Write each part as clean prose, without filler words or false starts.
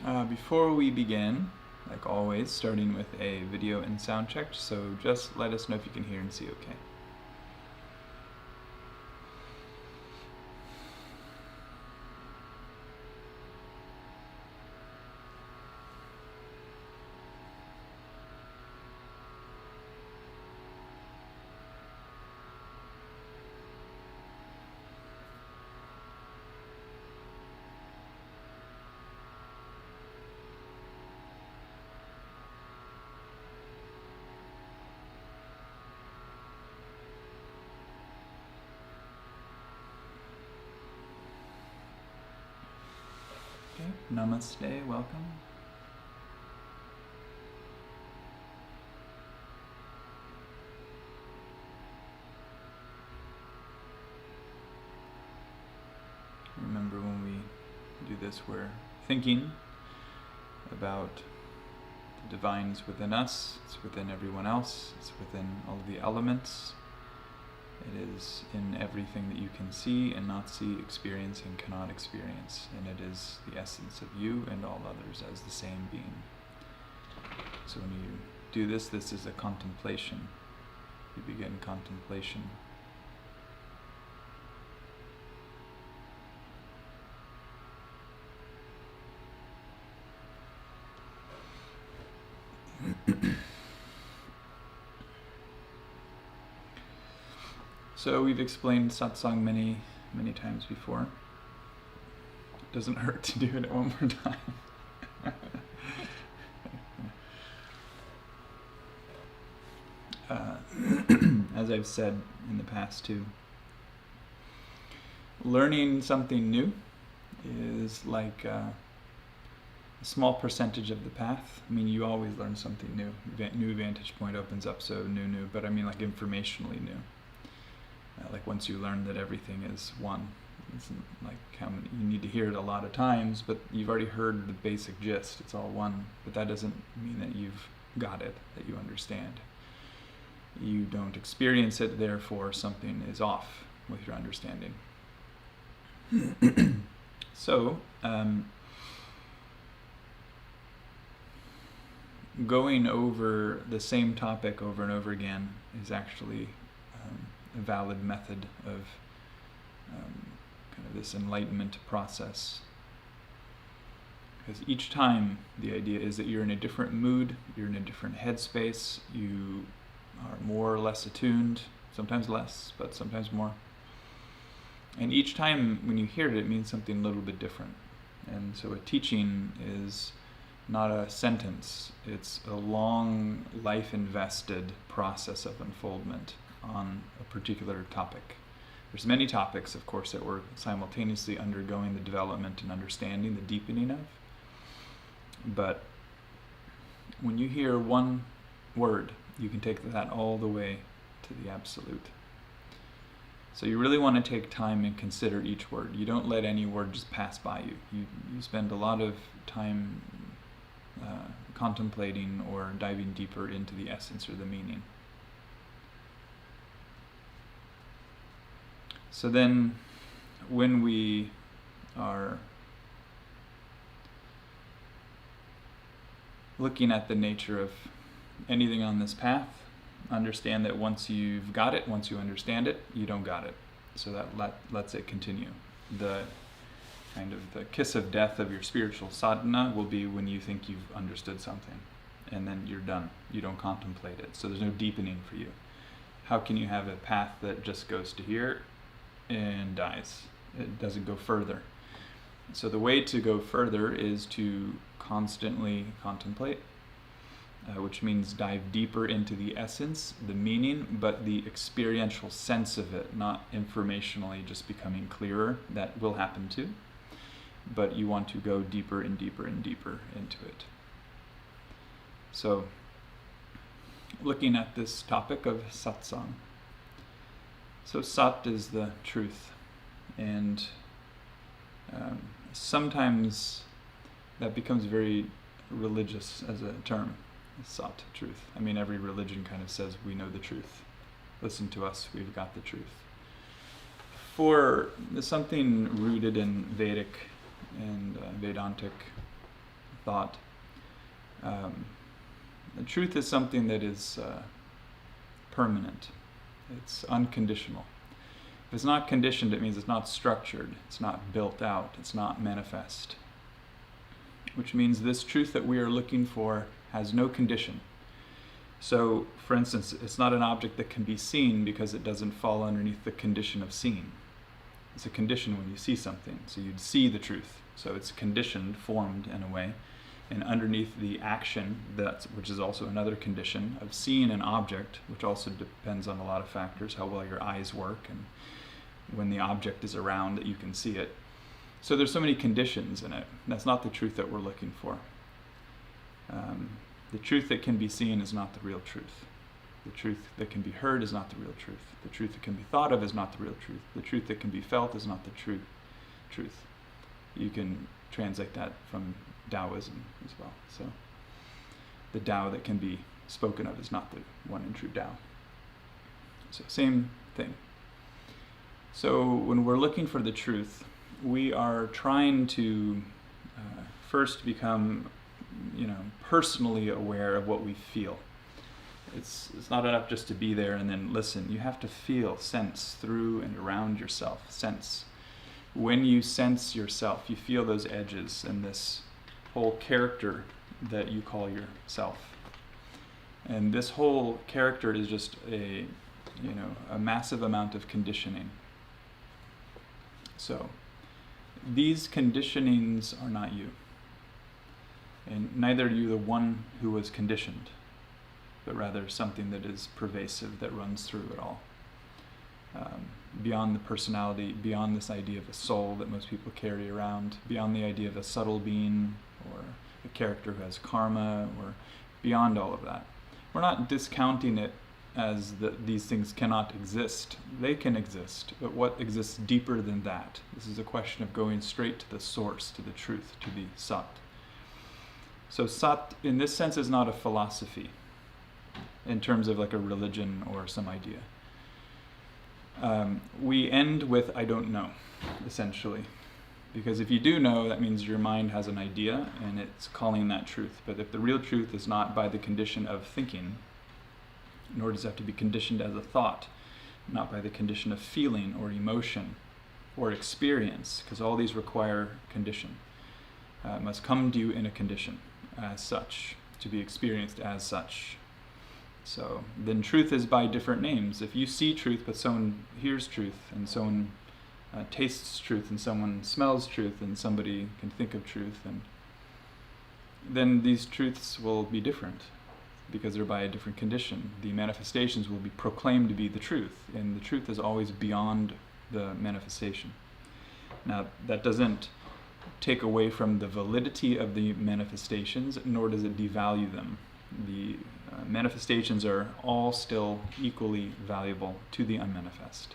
Before we begin, like always, starting with a video and sound check, so just let us know if you can hear and see okay. Okay, namaste, welcome. Remember, when we do this, we're thinking about the divines within us, it's within everyone else, it's within all of the elements. It is in everything that you can see and not see, experience and cannot experience, and it is the essence of you and all others as the same being. So when you do this, this is a contemplation. You begin contemplation. So we've explained Satsang many times before. It doesn't hurt to do it one more time. As I've said in the past too, learning something new is like a small percentage of the path. I mean, you always learn something new. New vantage point opens up, so new, but I mean like informationally new. Like once you learn that everything is one, it's like how many, you need to hear it a lot of times, but you've already heard the basic gist. It's all one, but that doesn't mean that you've got it, that you understand. You don't experience it, therefore something is off with your understanding. So, going over the same topic over and over again is actually a valid method of kind of this enlightenment process. Because each time the idea is that you're in a different mood, you're in a different headspace, you are more or less attuned, sometimes less, but sometimes more. And each time when you hear it, it means something a little bit different. And so a teaching is not a sentence, it's a long, life-invested process of unfoldment on a particular topic. There's many topics, of course, that we're simultaneously undergoing the development and understanding, the deepening of. But when you hear one word, you can take that all the way to the absolute. So you really want to take time and consider each word. You don't let any word just pass by you. You spend a lot of time contemplating or diving deeper into the essence or the meaning. So then, when we are looking at the nature of anything on this path, understand that once you've got it, once you understand it, you don't got it. So that lets it continue. The kind of the kiss of death of your spiritual sadhana will be when you think you've understood something, and then you're done. You don't contemplate it. So there's no deepening for you. How can you have a path that just goes to here and dies? It doesn't go further. So the way to go further is to constantly contemplate, which means dive deeper into the essence, the meaning, but the experiential sense of it, not informationally just becoming clearer. That will happen too. But you want to go deeper and deeper and deeper into it. So, looking at this topic of satsang. So sat is the truth, and sometimes that becomes very religious as a term, sat, truth. I mean, every religion kind of says we know the truth. Listen to us, we've got the truth. For something rooted in Vedic and Vedantic thought. The truth is something that is permanent. It's unconditional. If it's not conditioned, it means it's not structured, it's not built out, it's not manifest. Which means this truth that we are looking for has no condition. So, for instance, it's not an object that can be seen because it doesn't fall underneath the condition of seeing. It's a condition when you see something, so you'd see the truth. So it's conditioned, formed in a way, and underneath the action, which is also another condition of seeing an object, which also depends on a lot of factors, how well your eyes work, and when the object is around that you can see it. So there's so many conditions in it. That's not the truth that we're looking for. The truth that can be seen is not the real truth. The truth that can be heard is not the real truth. The truth that can be thought of is not the real truth. The truth that can be felt is not the truth. You can translate that from Taoism as well. So the Tao that can be spoken of is not the one and true Tao. So same thing. So when we're looking for the truth, we are trying to first become, personally aware of what we feel. It's not enough just to be there and then listen. You have to feel, sense through and around yourself. Sense. When you sense yourself, you feel those edges and this whole character that you call yourself. And this whole character is just a massive amount of conditioning. So these conditionings are not you. And neither are you the one who was conditioned, but rather something that is pervasive, that runs through it all. Beyond the personality, beyond this idea of a soul that most people carry around, beyond the idea of a subtle being or a character who has karma, or beyond all of that. We're not discounting it as these things cannot exist. They can exist, but what exists deeper than that? This is a question of going straight to the source, to the truth, to the Sat. So Sat, in this sense, is not a philosophy in terms of like a religion or some idea. We end with I don't know, essentially. Because if you do know, that means your mind has an idea and it's calling that truth. But if the real truth is not by the condition of thinking, nor does it have to be conditioned as a thought, not by the condition of feeling or emotion or experience, because all these require condition. It must come to you in a condition as such, to be experienced as such. So then truth is by different names. If you see truth, but someone hears truth, and someone tastes truth, and someone smells truth, and somebody can think of truth, and then these truths will be different because they're by a different condition. The manifestations will be proclaimed to be the truth, and the truth is always beyond the manifestation. Now, that doesn't take away from the validity of the manifestations, nor does it devalue them. The manifestations are all still equally valuable to the unmanifest.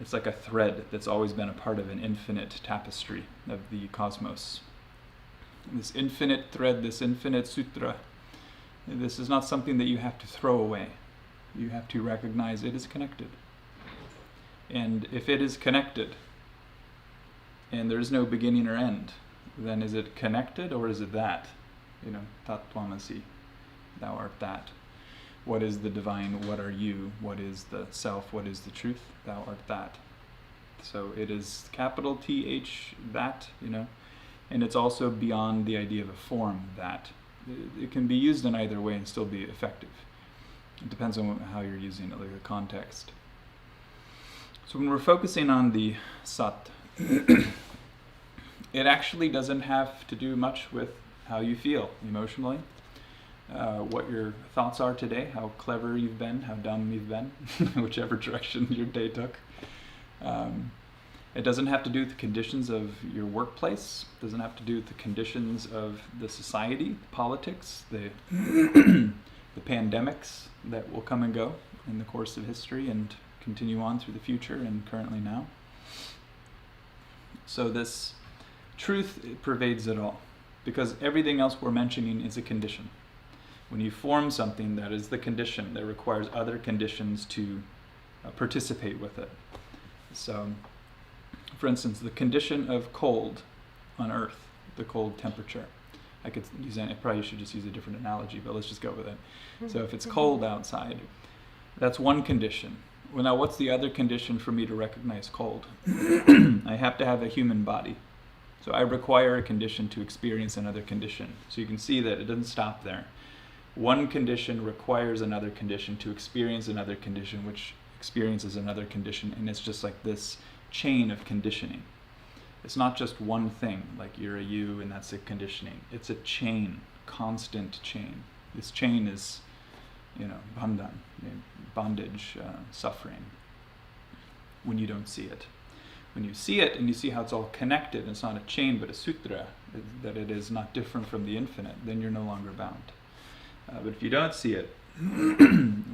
It's like a thread that's always been a part of an infinite tapestry of the cosmos. This infinite thread, this infinite sutra, this is not something that you have to throw away. You have to recognize it is connected. And if it is connected, and there is no beginning or end, then is it connected or is it that? Tat Tvamasi, thou art that. What is the divine? What are you? What is the self? What is the truth? Thou art that. So it is capital TH, that, and it's also beyond the idea of a form, that. It can be used in either way and still be effective. It depends on how you're using it, like the context. So when we're focusing on the Sat, it actually doesn't have to do much with how you feel emotionally, what your thoughts are today, how clever you've been, how dumb you've been, whichever direction your day took. It doesn't have to do with the conditions of your workplace. It doesn't have to do with the conditions of the society, politics, the pandemics that will come and go in the course of history and continue on through the future and currently now. So this truth pervades it all, because everything else we're mentioning is a condition. When you form something, that is the condition that requires other conditions to participate with it. So, for instance, the condition of cold on Earth the cold temperature. I probably should just use a different analogy, but let's just go with it. So if it's cold outside, that's one condition. Well, now what's the other condition for me to recognize cold? I have to have a human body. So I require a condition to experience another condition. So you can see that it doesn't stop there. One condition requires another condition to experience another condition, which experiences another condition, and it's just like this chain of conditioning. It's not just one thing, like you're a you and that's a conditioning. It's a chain, constant chain. This chain is, bandhan, bondage, suffering, when you don't see it. When you see it and you see how it's all connected, and it's not a chain but a sutra, that it is not different from the infinite, then you're no longer bound. But if you don't see it,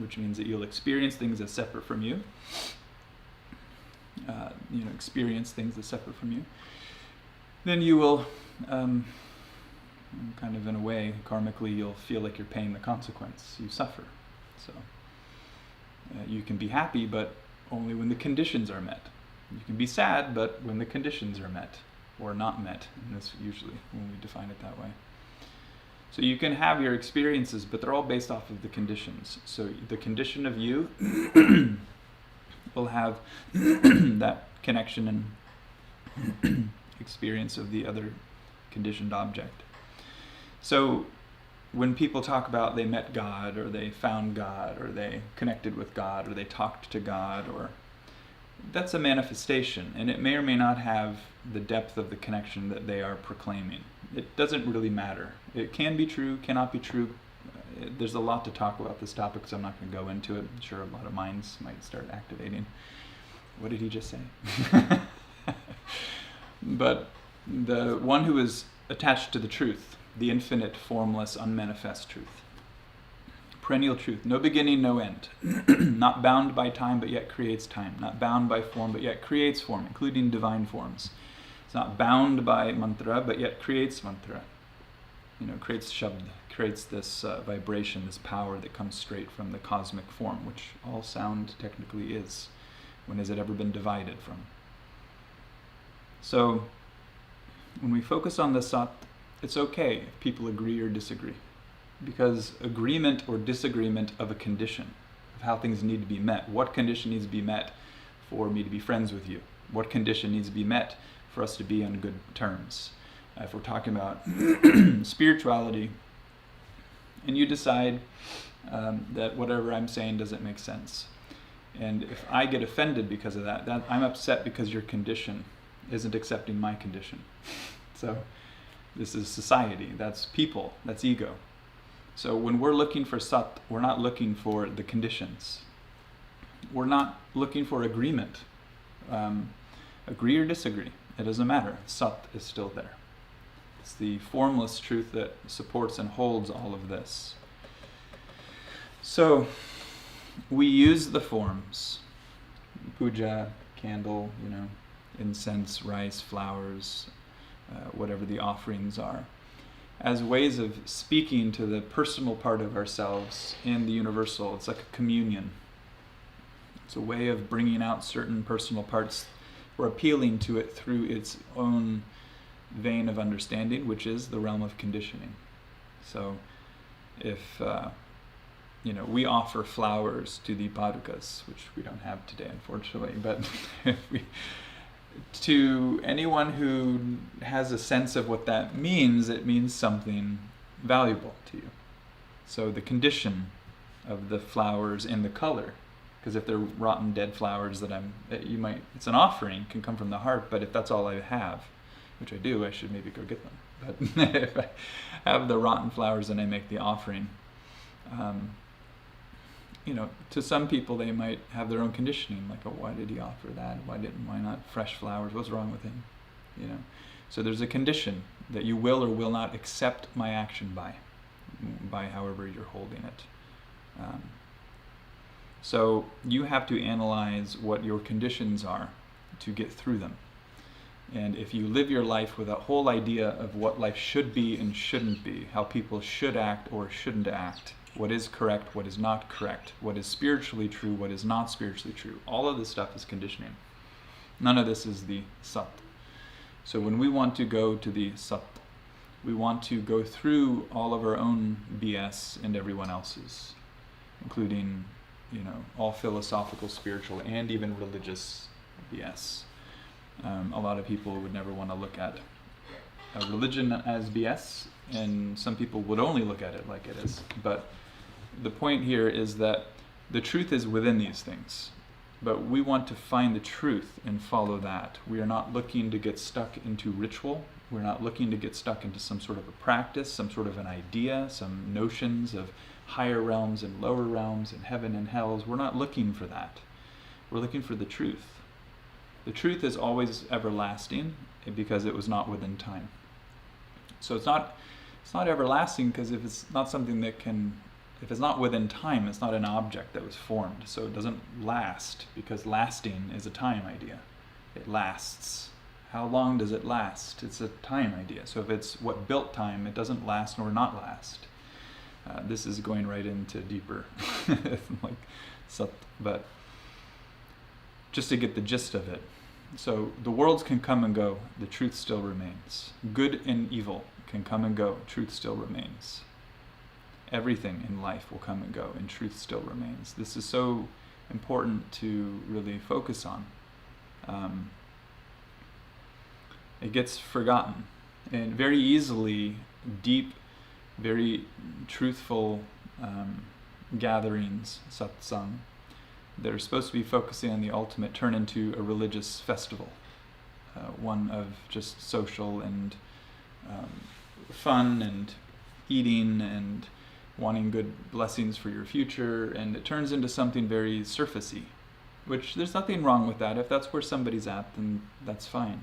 which means that you'll experience things as separate from you, experience things as separate from you, then you will, kind of in a way, karmically, you'll feel like you're paying the consequence. You suffer. So you can be happy, but only when the conditions are met. You can be sad, but when the conditions are met, or not met, and that's usually when we define it that way. So you can have your experiences, but they're all based off of the conditions. So the condition of you will have that connection and experience of the other conditioned object. So when people talk about they met God, or they found God, or they connected with God, or they talked to God, or that's a manifestation, and it may or may not have the depth of the connection that they are proclaiming. It doesn't really matter. It can be true, cannot be true. There's a lot to talk about this topic, so I'm not going to go into it. I'm sure a lot of minds might start activating. What did he just say? But the one who is attached to the truth, the infinite, formless, unmanifest truth, perennial truth, no beginning, no end, not bound by time but yet creates time, not bound by form but yet creates form, including divine forms. It's not bound by mantra but yet creates mantra, creates shabd, creates this vibration, this power that comes straight from the cosmic form, which all sound technically is. When has it ever been divided from? So when we focus on the sat, it's okay if people agree or disagree, because agreement or disagreement of a condition, of how things need to be met. What condition needs to be met for me to be friends with you? What condition needs to be met for us to be on good terms? If we're talking about spirituality, and you decide that whatever I'm saying doesn't make sense, and if I get offended because of that, I'm upset because your condition isn't accepting my condition. So this is society, that's people, that's ego. So when we're looking for sat, we're not looking for the conditions. We're not looking for agreement. Agree or disagree, it doesn't matter. Sat is still there. It's the formless truth that supports and holds all of this. So we use the forms, puja, candle, incense, rice, flowers, whatever the offerings are, as ways of speaking to the personal part of ourselves in the universal. It's like a communion. It's a way of bringing out certain personal parts. We're appealing to it through its own vein of understanding, which is the realm of conditioning. So if we offer flowers to the padukas, which we don't have today, unfortunately, but to anyone who has a sense of what that means, it means something valuable to you. So the condition of the flowers and the color, because if they're rotten dead flowers it's an offering, can come from the heart, but if that's all I have, which I do, I should maybe go get them. But if I have the rotten flowers and I make the offering, to some people they might have their own conditioning, like, oh, why did he offer that? Why not fresh flowers? What's wrong with him? So there's a condition that you will or will not accept my action by however you're holding it. So you have to analyze what your conditions are to get through them. And if you live your life with a whole idea of what life should be and shouldn't be, how people should act or shouldn't act, what is correct, what is not correct, what is spiritually true, what is not spiritually true, all of this stuff is conditioning. None of this is the sat. So when we want to go to the sat, We want to go through all of our own BS and everyone else's, including, all philosophical, spiritual, and even religious BS. A lot of people would never want to look at a religion as BS, and some people would only look at it like it is. But the point here is that the truth is within these things. But we want to find the truth and follow that. We are not looking to get stuck into ritual. We're not looking to get stuck into some sort of a practice, some sort of an idea, some notions of higher realms and lower realms and heaven and hells. We're not looking for that. We're looking for the truth. The truth is always everlasting because it was not within time. So it's not everlasting because if it's not something that if it's not within time, it's not an object that was formed. So it doesn't last, because lasting is a time idea. It lasts. How long does it last? It's a time idea. So if it's what built time, it doesn't last nor not last. This is going right into deeper, but just to get the gist of it. So the worlds can come and go, the truth still remains. Good and evil can come and go, truth still remains. Everything in life will come and go, and truth still remains. This is so important to really focus on. It gets forgotten, and very easily deep, very truthful gatherings, Satsang, that are supposed to be focusing on the ultimate turn into a religious festival, one of just social and fun and eating and wanting good blessings for your future, and it turns into something very surfacey, which there's nothing wrong with that. If that's where somebody's at, then that's fine.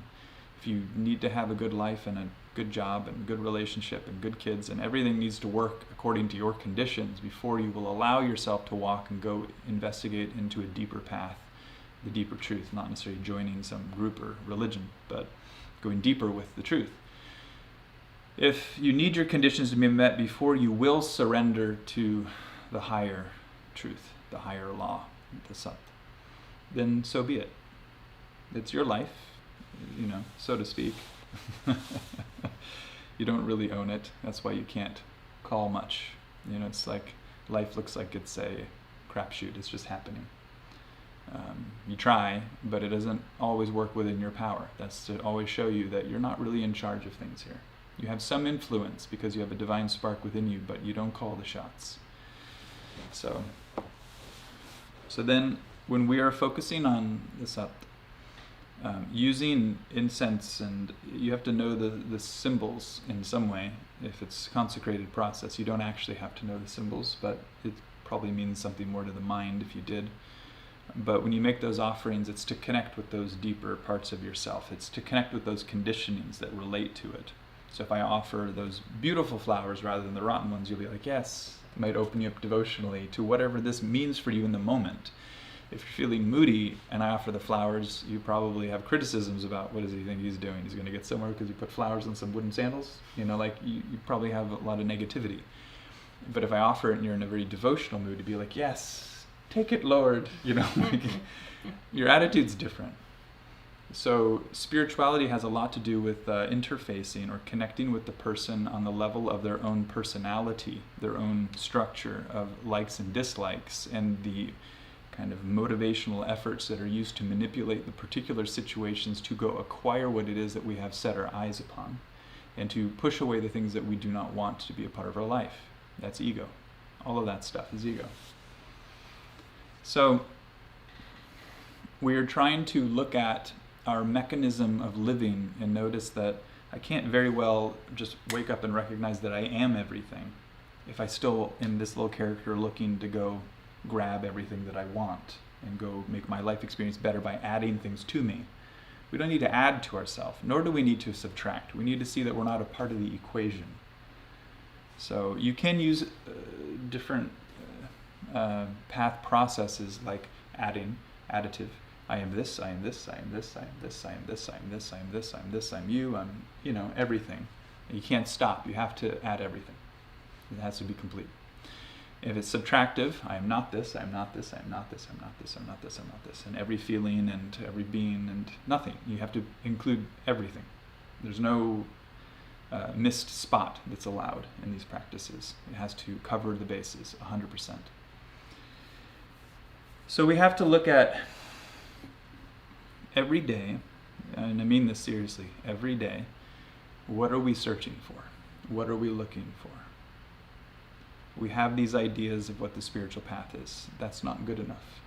If you need to have a good life and a good job and a good relationship and good kids, and everything needs to work according to your conditions before you will allow yourself to walk and go investigate into a deeper path, the deeper truth, not necessarily joining some group or religion, but going deeper with the truth. If you need your conditions to be met before you will surrender to the higher truth, the higher law, the Sat, then so be it. It's your life, so to speak. You don't really own it. That's why you can't call much. It's like life looks like it's a crapshoot. It's just happening. You try, but it doesn't always work within your power. That's to always show you that you're not really in charge of things here. You have some influence because you have a divine spark within you, but you don't call the shots. So then when we are focusing on the Sat, using incense, and you have to know the symbols in some way. If it's a consecrated process, you don't actually have to know the symbols, but it probably means something more to the mind if you did. But when you make those offerings, it's to connect with those deeper parts of yourself. It's to connect with those conditionings that relate to it. So if I offer those beautiful flowers rather than the rotten ones, you'll be like, yes. It might open you up devotionally to whatever this means for you in the moment. If you're feeling moody and I offer the flowers, you probably have criticisms about what does he think he's doing. He's going to get somewhere because you put flowers on some wooden sandals. You probably have a lot of negativity. But if I offer it and you're in a very devotional mood, to be like, yes, take it, Lord. Your attitude's different. So spirituality has a lot to do with interfacing or connecting with the person on the level of their own personality, their own structure of likes and dislikes, and the kind of motivational efforts that are used to manipulate the particular situations to go acquire what it is that we have set our eyes upon, and to push away the things that we do not want to be a part of our life. That's ego. All of that stuff is ego. So we are trying to look at our mechanism of living and notice that I can't very well just wake up and recognize that I am everything if I still am this little character looking to go grab everything that I want and go make my life experience better by adding things to me. We don't need to add to ourselves, nor do we need to subtract. We need to see that we're not a part of the equation. So you can use different path processes like adding, additive. I am this, I am this, I am this, I am this, I am this, I am this, I am this, I am this, I'm you, I'm, everything. You can't stop. You have to add everything. It has to be complete. If it's subtractive, I am not this, I am not this, I am not this, I'm not this, I'm not this, I'm not this, and every feeling and every being and nothing. You have to include everything. There's no missed spot that's allowed in these practices. It has to cover the bases 100%. So we have to look at every day, and I mean this seriously, every day, what are we searching for? What are we looking for? We have these ideas of what the spiritual path is. That's not good enough.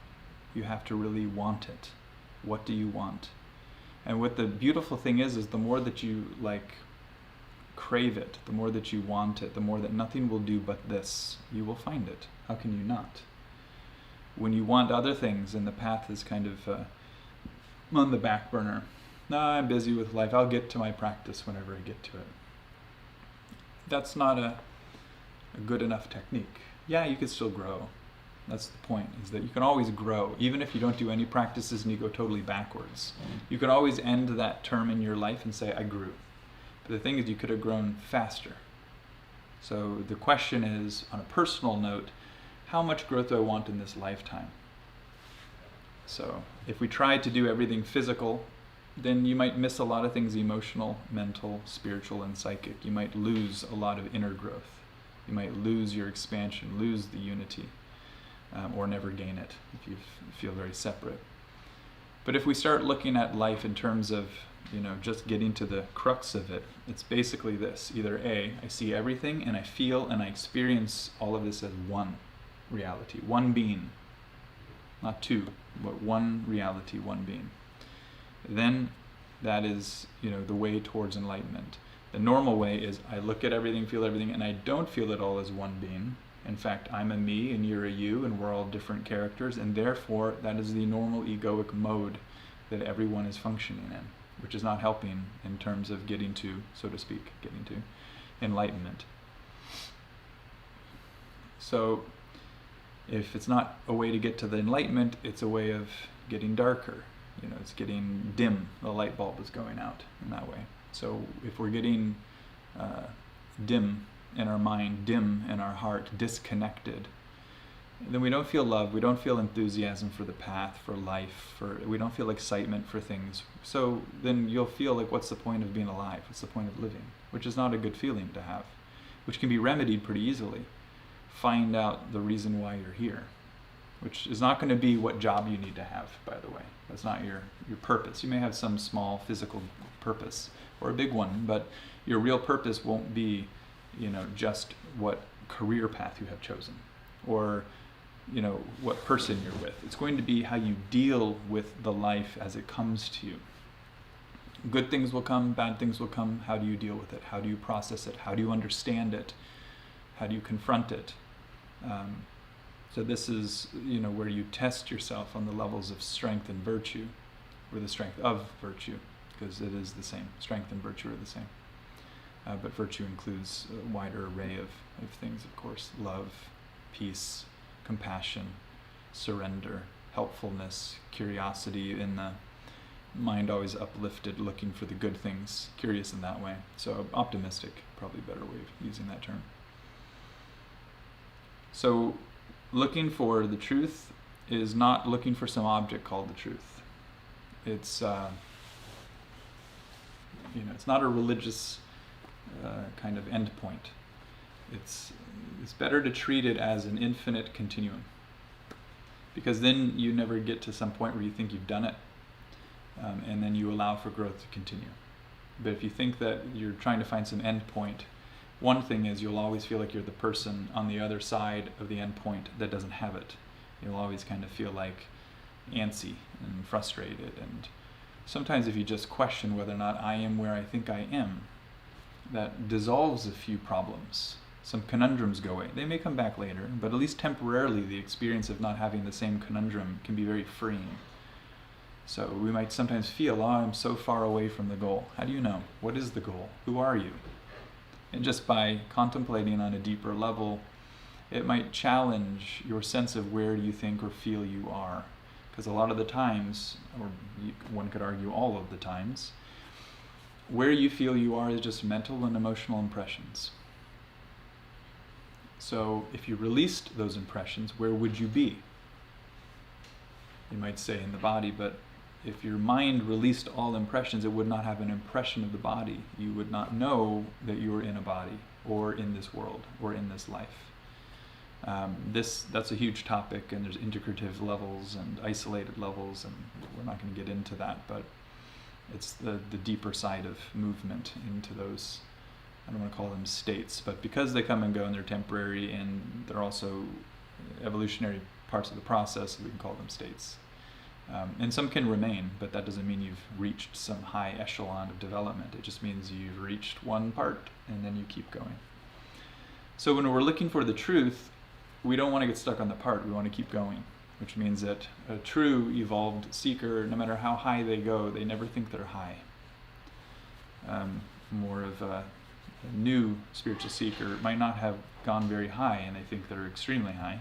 You have to really want it. What do you want? And what the beautiful thing is the more that you crave it, the more that you want it, the more that nothing will do but this, you will find it. How can you not? When you want other things and the path is kind of on the back burner, no, I'm busy with life, I'll get to my practice whenever I get to it. That's not a good enough technique. Yeah, you could still grow. That's the point, is that you can always grow, even if you don't do any practices and you go totally backwards. You could always end that term in your life and say, I grew. But the thing is, you could have grown faster. So the question is, on a personal note, how much growth do I want in this lifetime? So if we try to do everything physical, then you might miss a lot of things emotional, mental, spiritual, and psychic. You might lose a lot of inner growth. You might lose your expansion, lose the unity, or never gain it if you feel very separate. But if we start looking at life in terms of, just getting to the crux of it, it's basically this. Either A, I see everything and I feel and I experience all of this as one reality, one being. Not two, but one reality, one being. Then that is, the way towards enlightenment. The normal way is I look at everything, feel everything, and I don't feel it all as one being. In fact, I'm a me and you're a you, and we're all different characters, and therefore that is the normal egoic mode that everyone is functioning in, which is not helping in terms of getting to, so to speak, enlightenment. So if it's not a way to get to the enlightenment, it's a way of getting darker. It's getting dim. The light bulb is going out in that way. So if we're getting dim in our mind, dim in our heart, disconnected, then we don't feel love, we don't feel enthusiasm for the path, for life, we don't feel excitement for things. So then you'll feel like, what's the point of being alive? What's the point of living? Which is not a good feeling to have, which can be remedied pretty easily. Find out the reason why you're here, which is not going to be what job you need to have, by the way. That's not your purpose. You may have some small physical purpose or a big one, but your real purpose won't be, just what career path you have chosen or, what person you're with. It's going to be how you deal with the life as it comes to you. Good things will come, bad things will come. How do you deal with it? How do you process it? How do you understand it? How do you confront it? So this is, where you test yourself on the levels of strength and virtue, or the strength of virtue, because it is the same. Strength and virtue are the same. But virtue includes a wider array of things, of course. Love, peace, compassion, surrender, helpfulness, curiosity in the mind always uplifted, looking for the good things, curious in that way. So optimistic, probably a better way of using that term. So looking for the truth is not looking for some object called the truth. It's it's not a religious kind of endpoint. It's better to treat it as an infinite continuum, because then you never get to some point where you think you've done it, and then you allow for growth to continue. But if you think that you're trying to find some endpoint, one thing is you'll always feel like you're the person on the other side of the end point that doesn't have it. You'll always kind of feel like antsy and frustrated. And sometimes if you just question whether or not I am where I think I am, that dissolves a few problems. Some conundrums go away. They may come back later, but at least temporarily the experience of not having the same conundrum can be very freeing. So we might sometimes feel, I'm so far away from the goal. How do you know? What is the goal? Who are you? And just by contemplating on a deeper level, it might challenge your sense of where you think or feel you are. Because a lot of the times, or one could argue all of the times, where you feel you are is just mental and emotional impressions. So if you released those impressions, where would you be? You might say in the body, but if your mind released all impressions, it would not have an impression of the body. You would not know that you were in a body, or in this world, or in this life. That's a huge topic, and there's integrative levels and isolated levels, and we're not going to get into that, but it's the deeper side of movement into those, I don't want to call them states, but because they come and go and they're temporary, and they're also evolutionary parts of the process, we can call them states. And some can remain, but that doesn't mean you've reached some high echelon of development. It just means you've reached one part, and then you keep going. So when we're looking for the truth, we don't want to get stuck on the part, we want to keep going, which means that a true evolved seeker, no matter how high they go, they never think they're high. More of a new spiritual seeker might not have gone very high, and they think they're extremely high.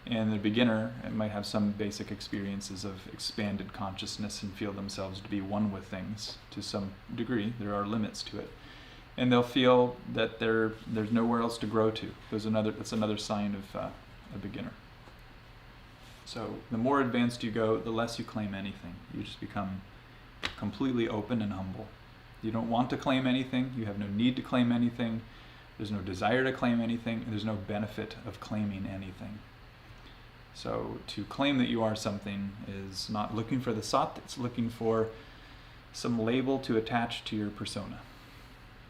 And the beginner might have some basic experiences of expanded consciousness and feel themselves to be one with things to some degree. There are limits to it. And they'll feel that there's nowhere else to grow to. That's another sign of a beginner. So the more advanced you go, the less you claim anything. You just become completely open and humble. You don't want to claim anything. You have no need to claim anything. There's no desire to claim anything. And there's no benefit of claiming anything. So to claim that you are something is not looking for the sat, it's looking for some label to attach to your persona.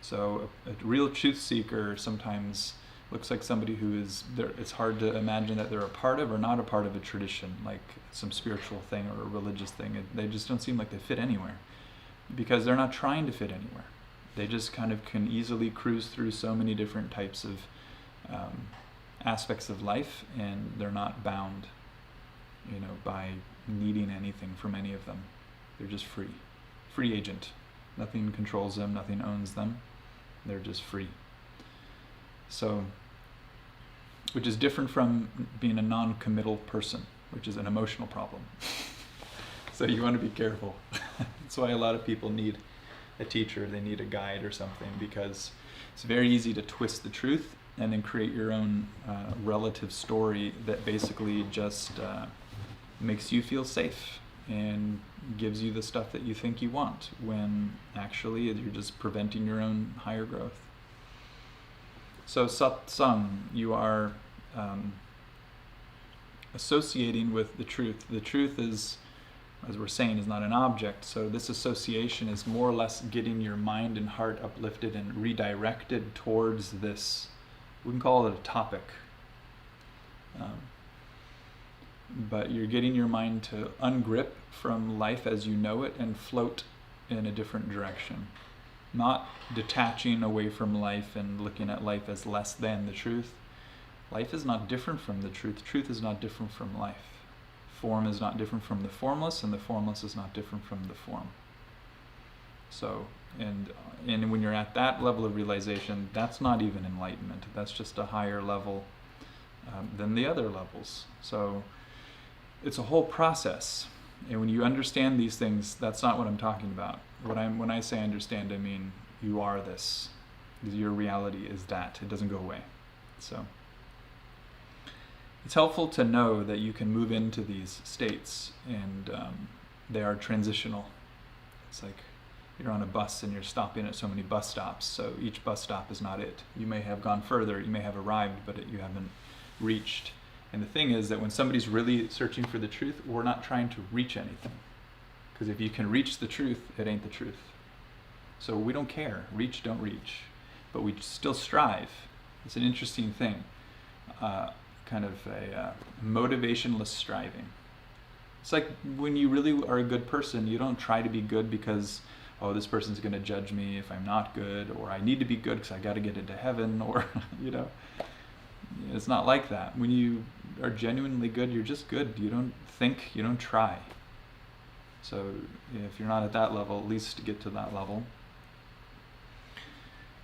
So a real truth seeker sometimes looks like somebody who is there. It's hard to imagine that they're a part of or not a part of a tradition, like some spiritual thing or a religious thing. They just don't seem like they fit anywhere, because they're not trying to fit anywhere. They just kind of can easily cruise through so many different types of aspects of life, and they're not bound, by needing anything from any of them. They're just free agent. Nothing controls them, nothing owns them. They're just free. So, which is different from being a non-committal person, which is an emotional problem. So you want to be careful. That's why a lot of people need a teacher, they need a guide or something, because it's very easy to twist the truth and then create your own relative story that basically just makes you feel safe and gives you the stuff that you think you want, when actually you're just preventing your own higher growth. So Satsang, you are associating with the truth. The truth is, as we're saying, is not an object. So this association is more or less getting your mind and heart uplifted and redirected towards this. We can call it a topic. But you're getting your mind to ungrip from life as you know it and float in a different direction. Not detaching away from life and looking at life as less than the truth. Life is not different from the truth. Truth is not different from life. Form is not different from the formless, and the formless is not different from the form. So, and when you're at that level of realization, that's not even enlightenment. That's just a higher level than the other levels. So it's a whole process. And when you understand these things, that's not what I'm talking about. When I say understand, I mean you are this. Your reality is that. It doesn't go away. So it's helpful to know that you can move into these states, and they are transitional. It's like you're on a bus and you're stopping at so many bus stops, so each bus stop is not it. You may have gone further, you may have arrived, but you haven't reached. And the thing is that when somebody's really searching for the truth, we're not trying to reach anything. Because if you can reach the truth, it ain't the truth. So we don't care, reach, don't reach. But we still strive. It's an interesting thing. Kind of a motivationless striving. It's like when you really are a good person, you don't try to be good because, oh, this person's going to judge me if I'm not good, or I need to be good because I got to get into heaven, or, it's not like that. When you are genuinely good, you're just good. You don't think, you don't try. So if you're not at that level, at least to get to that level,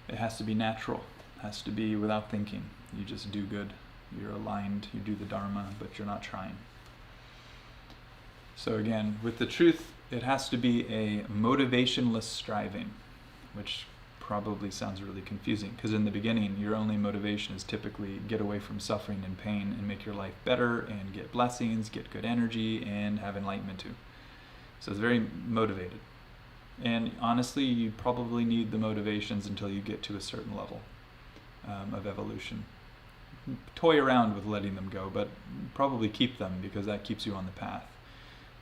it has to be natural. It has to be without thinking. You just do good. You're aligned, you do the Dharma, but you're not trying. So again, with the truth, it has to be a motivationless striving, which probably sounds really confusing, because in the beginning, your only motivation is typically get away from suffering and pain and make your life better and get blessings, get good energy, and have enlightenment too. So it's very motivated. And honestly, you probably need the motivations until you get to a certain level of evolution. Toy around with letting them go, but probably keep them, because that keeps you on the path.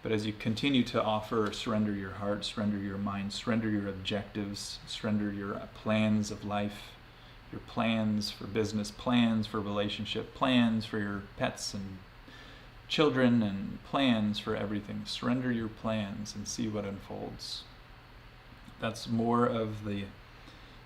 But as you continue to offer, surrender your heart, surrender your mind, surrender your objectives, surrender your plans of life, your plans for business, plans for relationship, plans for your pets and children, and plans for everything. Surrender your plans and see what unfolds. That's more of the,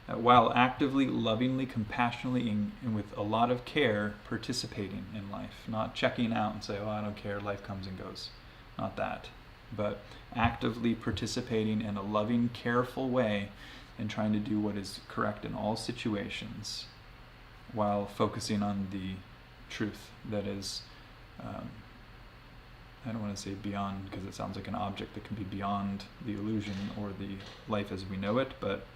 while actively, lovingly, compassionately, and with a lot of care, participating in life. Not checking out and say, oh, I don't care, life comes and goes. Not that. But actively participating in a loving, careful way and trying to do what is correct in all situations, while focusing on the truth that is, I don't want to say beyond, because it sounds like an object that can be beyond the illusion or the life as we know it, but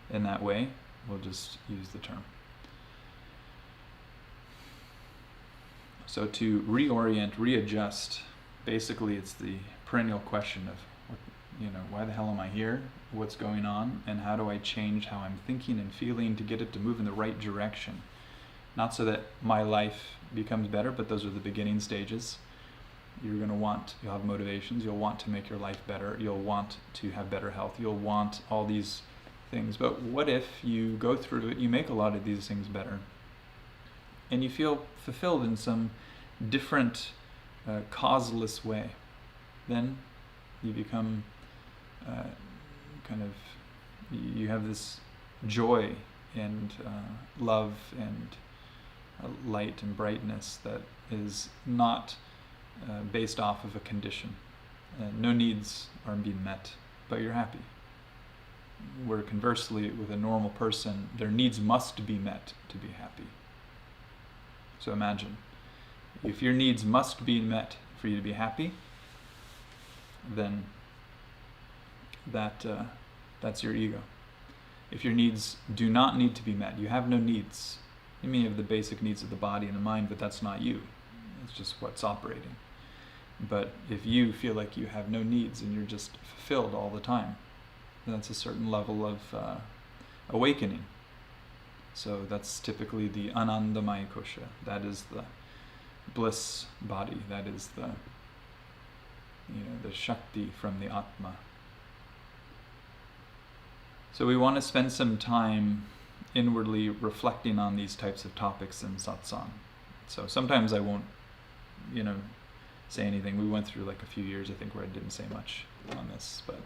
in that way, we'll just use the term. So to reorient, readjust, basically it's the perennial question of, why the hell am I here? What's going on? And how do I change how I'm thinking and feeling to get it to move in the right direction? Not so that my life becomes better, but those are the beginning stages. You'll have motivations, you'll want to make your life better, you'll want to have better health, you'll want all these things. But what if you go through it, you make a lot of these things better, and you feel fulfilled in some different causeless way? Then you become you have this joy and love and light and brightness that is not based off of a condition. No needs are being met, but you're happy. Where conversely, with a normal person, their needs must be met to be happy. So imagine, if your needs must be met for you to be happy, then that's your ego. If your needs do not need to be met, you have no needs. You may have the basic needs of the body and the mind, but that's not you. It's just what's operating. But if you feel like you have no needs and you're just fulfilled all the time, that's a certain level of awakening. So that's typically the Anandamaya Kosha. That is the bliss body. That is the Shakti from the Atma. So we want to spend some time inwardly reflecting on these types of topics in satsang. So sometimes I won't, say anything. We went through like a few years, I think, where I didn't say much on this, but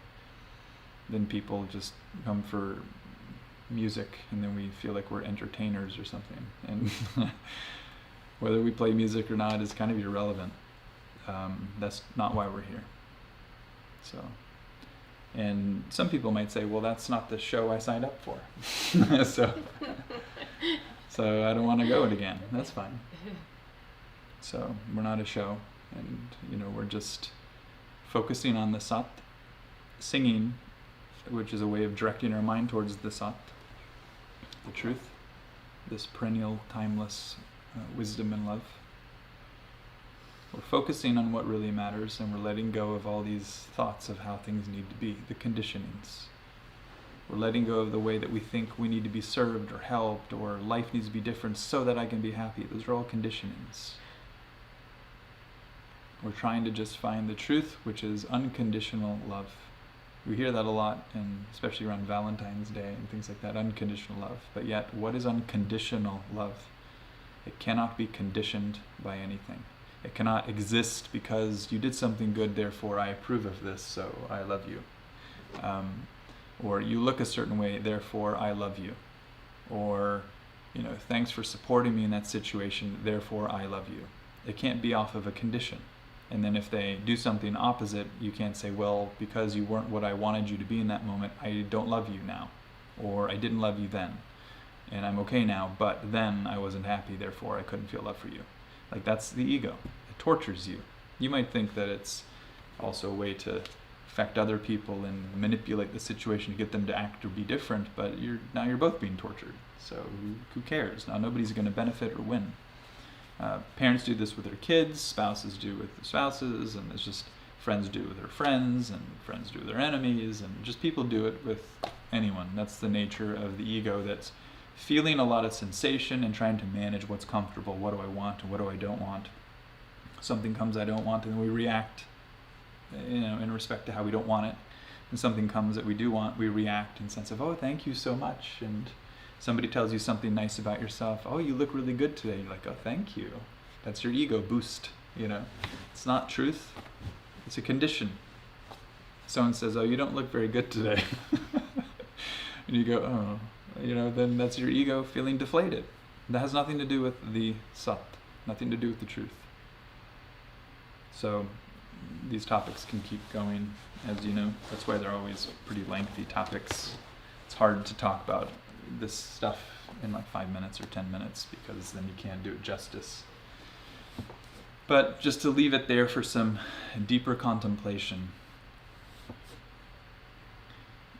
then people just come for music, and then we feel like we're entertainers or something. And whether we play music or not is kind of irrelevant. That's not why we're here. And some people might say, well, that's not the show I signed up for. so I don't want to go it again. That's fine. So we're not a show, and we're just focusing on the Sat, singing, which is a way of directing our mind towards the Sat, the truth, this perennial, timeless wisdom and love. We're focusing on what really matters, and we're letting go of all these thoughts of how things need to be, the conditionings. We're letting go of the way that we think we need to be served or helped, or life needs to be different so that I can be happy. Those are all conditionings. We're trying to just find the truth, which is unconditional love. We hear that a lot, and especially around Valentine's Day and things like that, unconditional love. But yet, what is unconditional love? It cannot be conditioned by anything. It cannot exist because you did something good, therefore I approve of this, so I love you. Or you look a certain way, therefore I love you. Or, thanks for supporting me in that situation, therefore I love you. It can't be off of a condition. And then if they do something opposite, you can't say, well, because you weren't what I wanted you to be in that moment, I don't love you now. Or I didn't love you then. And I'm okay now, but then I wasn't happy, therefore I couldn't feel love for you. Like, that's the ego. It tortures you. You might think that it's also a way to affect other people and manipulate the situation to get them to act or be different, but now you're both being tortured. So who cares? Now nobody's going to benefit or win. Parents do this with their kids, spouses do with the spouses, and it's just friends do it with their friends, and friends do it with their enemies, and just people do it with anyone. That's the nature of the ego, that's feeling a lot of sensation and trying to manage what's comfortable. What do I want and what do I don't want? Something comes I don't want, and we react, in respect to how we don't want it. And something comes that we do want, we react in the sense of, oh, thank you so much. And somebody tells you something nice about yourself. Oh, you look really good today. You're like, oh, thank you. That's your ego boost, It's not truth. It's a condition. Someone says, oh, you don't look very good today. And you go, oh, then that's your ego feeling deflated. That has nothing to do with the Sat, nothing to do with the truth. So these topics can keep going, as you know. That's why they're always pretty lengthy topics. It's hard to talk about this stuff in like 5 minutes or 10 minutes, because then you can't do it justice. But just to leave it there for some deeper contemplation,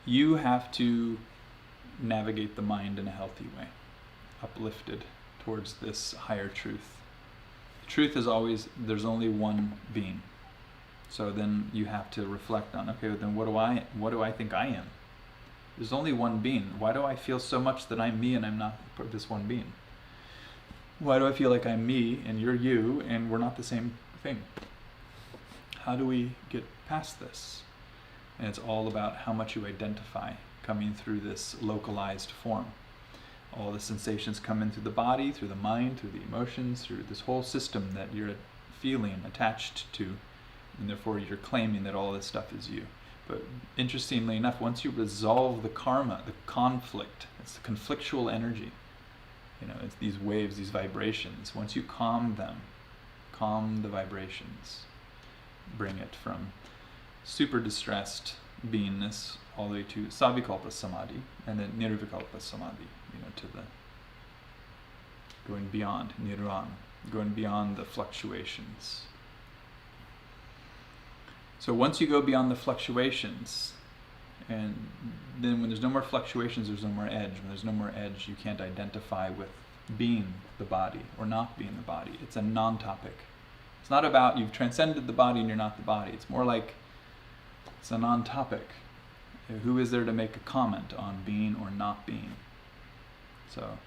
you have to navigate the mind in a healthy way, uplifted towards this higher truth. Truth is always, there's only one being. So then you have to reflect on, okay, then what do I think I am? There's only one being. Why do I feel so much that I'm me and I'm not this one being? Why do I feel like I'm me and you're you and we're not the same thing? How do we get past this? And it's all about how much you identify coming through this localized form. All the sensations come in through the body, through the mind, through the emotions, through this whole system that you're feeling attached to, and therefore you're claiming that all this stuff is you. But interestingly enough, once you resolve the karma, the conflict, it's the conflictual energy, it's these waves, these vibrations. Once you calm them, calm the vibrations, bring it from super distressed beingness all the way to savikalpa samadhi, and then nirvikalpa samadhi, to the going beyond nirvana, going beyond the fluctuations. So once you go beyond the fluctuations, and then when there's no more fluctuations, there's no more edge. When there's no more edge, you can't identify with being the body or not being the body. It's a non-topic. It's not about you've transcended the body and you're not the body. It's more like it's a non-topic. Who is there to make a comment on being or not being? So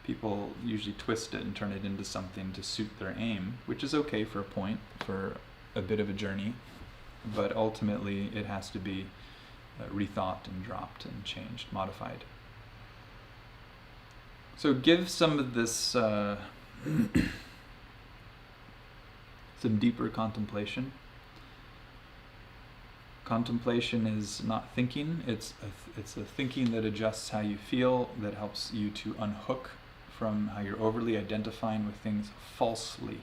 people usually twist it and turn it into something to suit their aim, which is okay for a point, for a bit of a journey, but ultimately it has to be rethought and dropped and changed, modified. So give some of this, some deeper contemplation. Contemplation is not thinking, it's a thinking that adjusts how you feel, that helps you to unhook from how you're overly identifying with things falsely.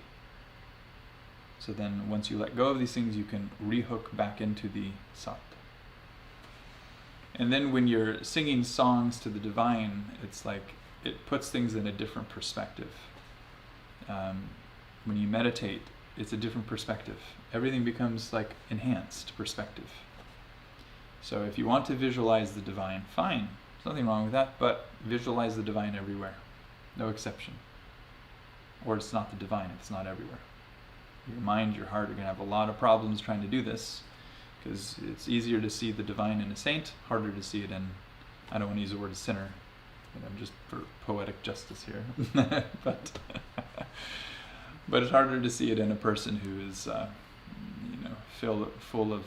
So then once you let go of these things, you can rehook back into the Sat. And then when you're singing songs to the divine, it's like it puts things in a different perspective. When you meditate, it's a different perspective. Everything becomes like enhanced perspective. So if you want to visualize the divine, fine. There's nothing wrong with that, but visualize the divine everywhere. No exception. Or it's not the divine if it's not everywhere. Your mind, your heart are going to have a lot of problems trying to do this, because it's easier to see the divine in a saint, harder to see it in, I don't want to use the word sinner, just for poetic justice here, but it's harder to see it in a person who is, full of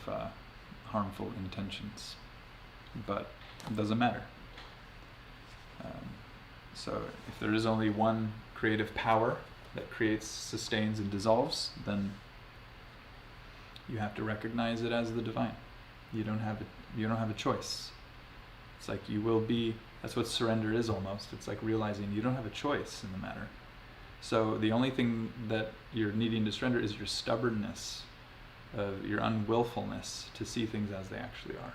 harmful intentions. But it doesn't matter. So if there is only one creative power that creates, sustains, and dissolves, then you have to recognize it as the divine. You don't have a choice. It's like you will be. That's what surrender is almost. It's like realizing you don't have a choice in the matter. So the only thing that you're needing to surrender is your stubbornness, your unwillfulness to see things as they actually are,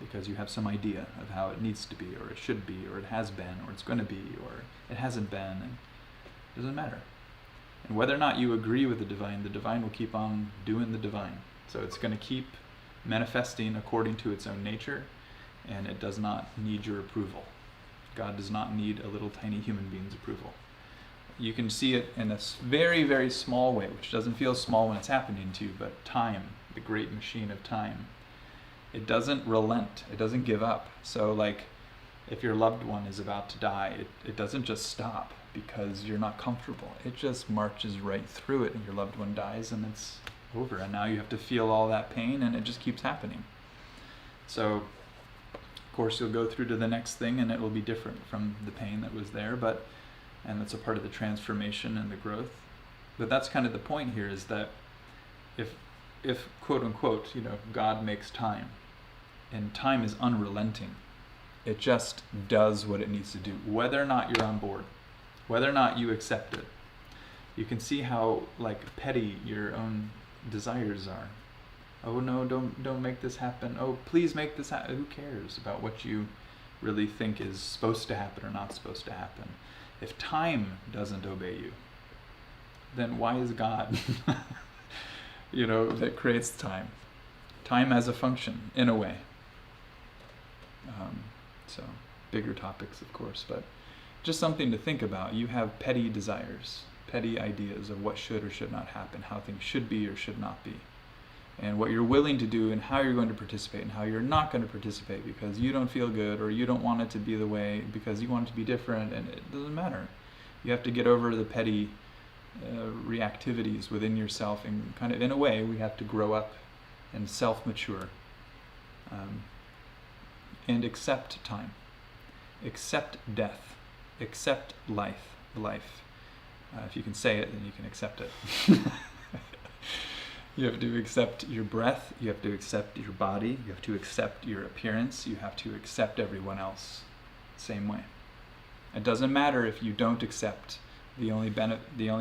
because you have some idea of how it needs to be, or it should be, or it has been, or it's going to be, or it hasn't been, and it doesn't matter. And whether or not you agree with the divine will keep on doing the divine. So it's going to keep manifesting according to its own nature, and it does not need your approval. God does not need a little tiny human being's approval. You can see it in a very, very small way, which doesn't feel small when it's happening to you, but time the great machine of time, it doesn't relent, it doesn't give up. So like, if your loved one is about to die, it doesn't just stop because you're not comfortable. It just marches right through it, and your loved one dies, and it's over. And now you have to feel all that pain, and it just keeps happening. So, of course, you'll go through to the next thing, and it will be different from the pain that was there, and that's a part of the transformation and the growth. But that's kind of the point here, is that if quote unquote, God makes time, and time is unrelenting, it just does what it needs to do, whether or not you're on board, whether or not you accept it. You can see how like petty your own desires are. Oh no, don't make this happen. Oh, please make this happen. Who cares about what you really think is supposed to happen or not supposed to happen? If time doesn't obey you, then why is God that creates time? Time as a function, in a way. So, bigger topics, of course, but just something to think about. You have petty desires, petty ideas of what should or should not happen, how things should be or should not be, and what you're willing to do and how you're going to participate and how you're not going to participate because you don't feel good or you don't want it to be the way because you want it to be different, and it doesn't matter. You have to get over the petty reactivities within yourself, and kind of, in a way, we have to grow up and self-mature. And accept time, accept death, accept life. If you can say it, then you can accept it. You have to accept your breath, you have to accept your body, you have to accept your appearance, you have to accept everyone else. Same way. It doesn't matter if you don't accept. The only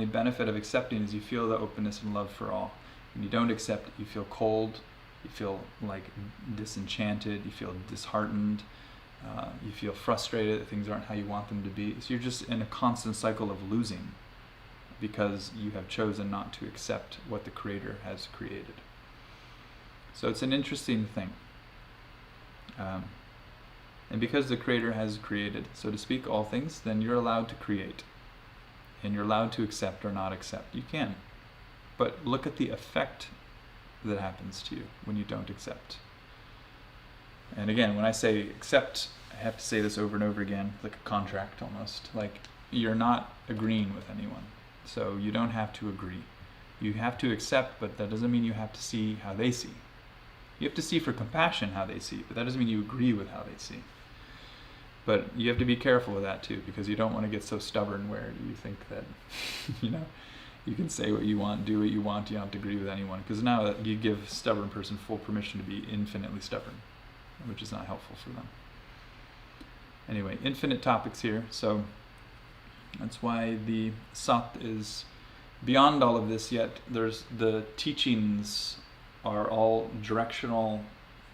benefit of accepting is you feel the openness and love for all. When you don't accept, you feel cold, you feel like disenchanted, you feel disheartened, you feel frustrated that things aren't how you want them to be. So you're just in a constant cycle of losing because you have chosen not to accept what the Creator has created. So it's an interesting thing. And because the Creator has created, so to speak, all things, then you're allowed to create. And you're allowed to accept or not accept. You can. But look at the effect that happens to you when you don't accept. And again, when I say accept, I have to say this over and over again, like a contract almost. Like, you're not agreeing with anyone, so you don't have to agree. You have to accept, but that doesn't mean you have to see how they see. You have to see for compassion how they see, but that doesn't mean you agree with how they see. But you have to be careful with that too, because you don't want to get so stubborn where you think that, you can say what you want, do what you want, you don't have to agree with anyone. Because now you give a stubborn person full permission to be infinitely stubborn, which is not helpful for them. Anyway, infinite topics here, so that's why the Sat is beyond all of this, yet there's the teachings are all directional,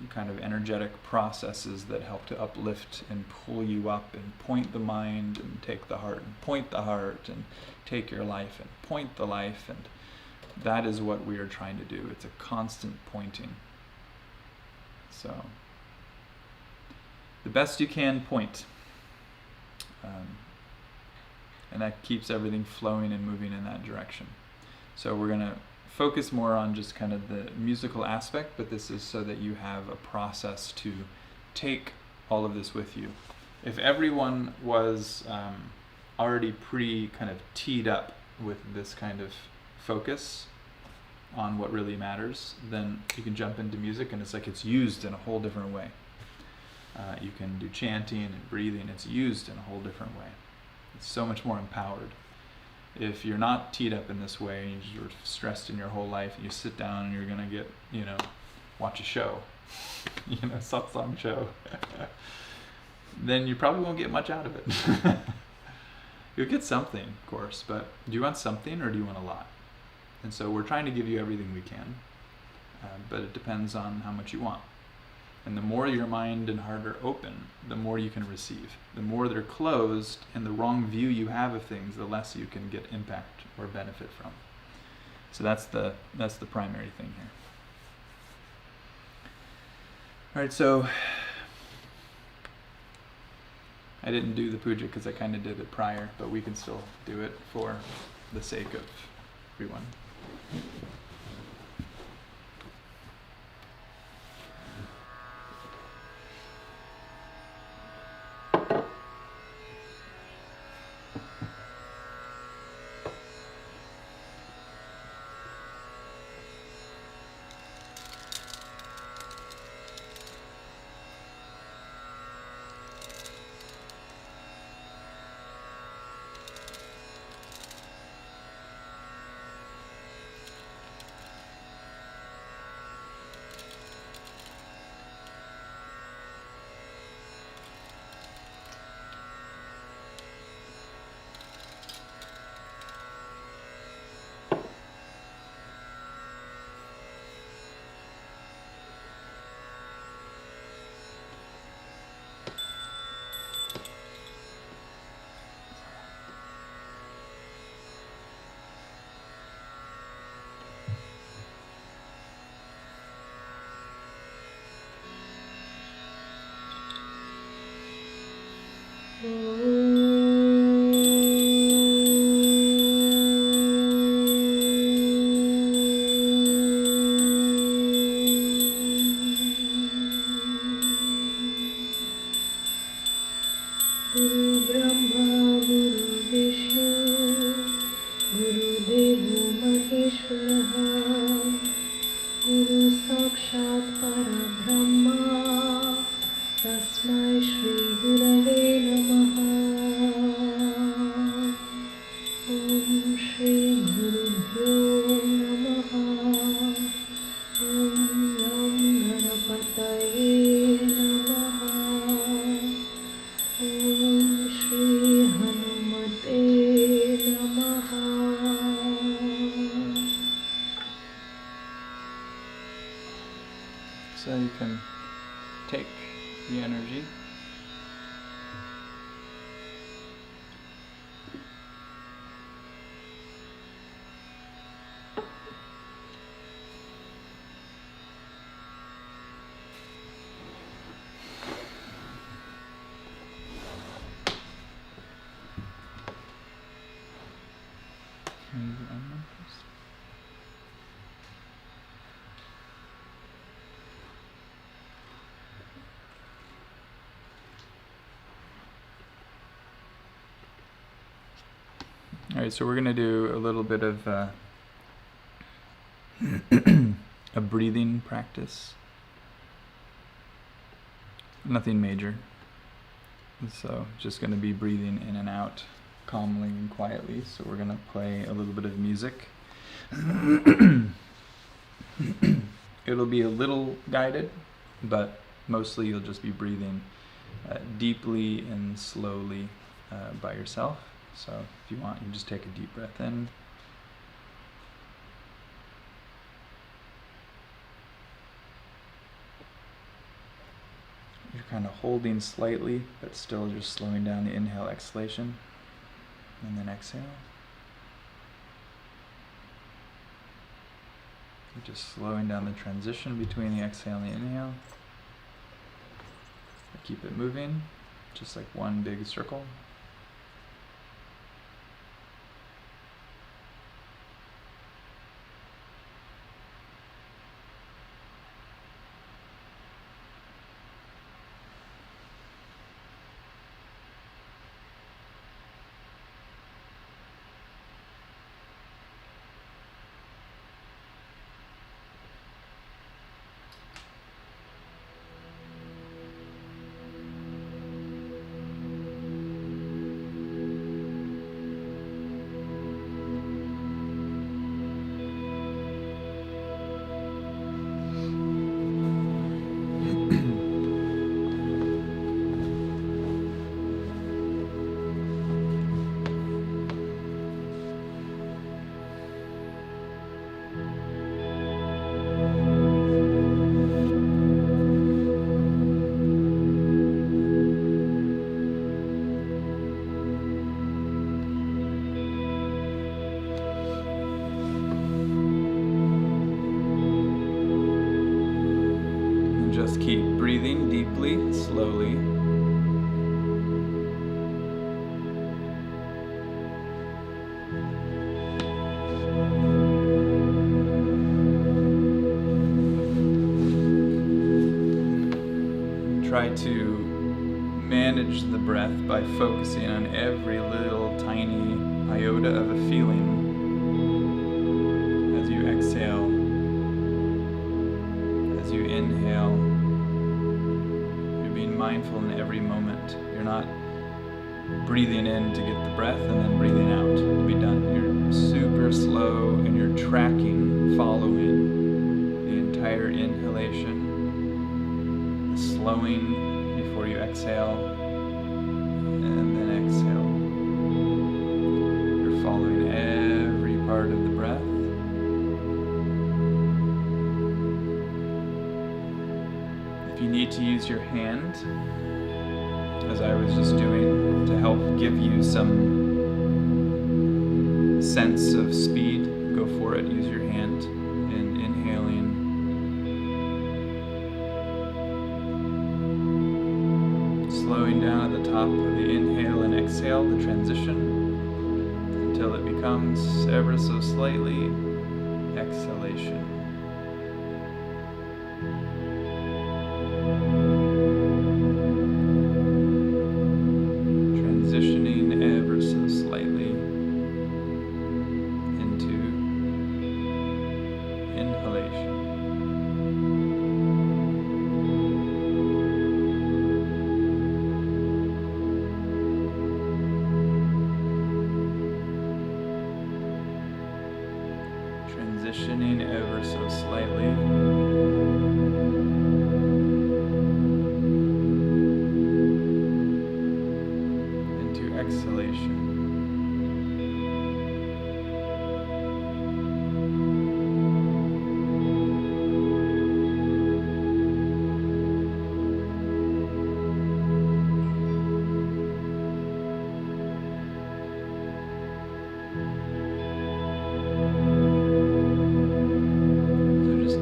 kind of energetic processes that help to uplift and pull you up and point the mind and take the heart and point the heart and take your life and point the life, and that is what we are trying to do. It's a constant pointing. So the best you can point, and that keeps everything flowing and moving in that direction. So we're going to focus more on just kind of the musical aspect, but this is so that you have a process to take all of this with you. If everyone was already kind of teed up with this kind of focus on what really matters, then you can jump into music and it's like it's used in a whole different way. You can do chanting and breathing, it's used in a whole different way. It's so much more empowered. If you're not teed up in this way, and you're stressed in your whole life, and you sit down and you're going to get, watch a show, satsang show, then you probably won't get much out of it. You'll get something, of course, but do you want something or do you want a lot? And so we're trying to give you everything we can, but it depends on how much you want. And the more your mind and heart are open, the more you can receive. The more they're closed and the wrong view you have of things, the less you can get impact or benefit from. So that's the primary thing here. All right, so I didn't do the puja because I kind of did it prior, but we can still do it for the sake of everyone. Maheshwarah Guru Sakshat Parabrahma Tasmai Shri Gurave Namaha Om Shri Gurubhyo Namaha Om Nam Ganapataye Namaha Om Shri Hanumate Namaha. So you can take the energy Alright, so we're going to do a little bit of a breathing practice. Nothing major. So just going to be breathing in and out calmly and quietly. So we're going to play a little bit of music. It'll be a little guided, but mostly you'll just be breathing deeply and slowly by yourself. So if you want, you just take a deep breath in. You're kind of holding slightly, but still just slowing down the inhale, exhalation, and then exhale. You're just slowing down the transition between the exhale and the inhale. Keep it moving, just like one big circle. Just keep breathing deeply, slowly. Try to manage the breath by focusing on every little tiny iota of a feeling as you exhale. As you inhale, you're being mindful in every moment. You're not breathing in to get the breath and then breathing out to be done. You're super slow and you're tracking, following the entire inhalation, the slowing before you exhale, and then exhale. You're following every part of the breath. If you need to use your hand, as I was just doing, to help give you some sense of speed, go for it. Use your hand in inhaling. Slowing down at the top of the inhale and exhale, the transition, until it becomes ever so slightly exhalation. Transitioning ever so slightly into transitioning ever so slightly. Into exhalation.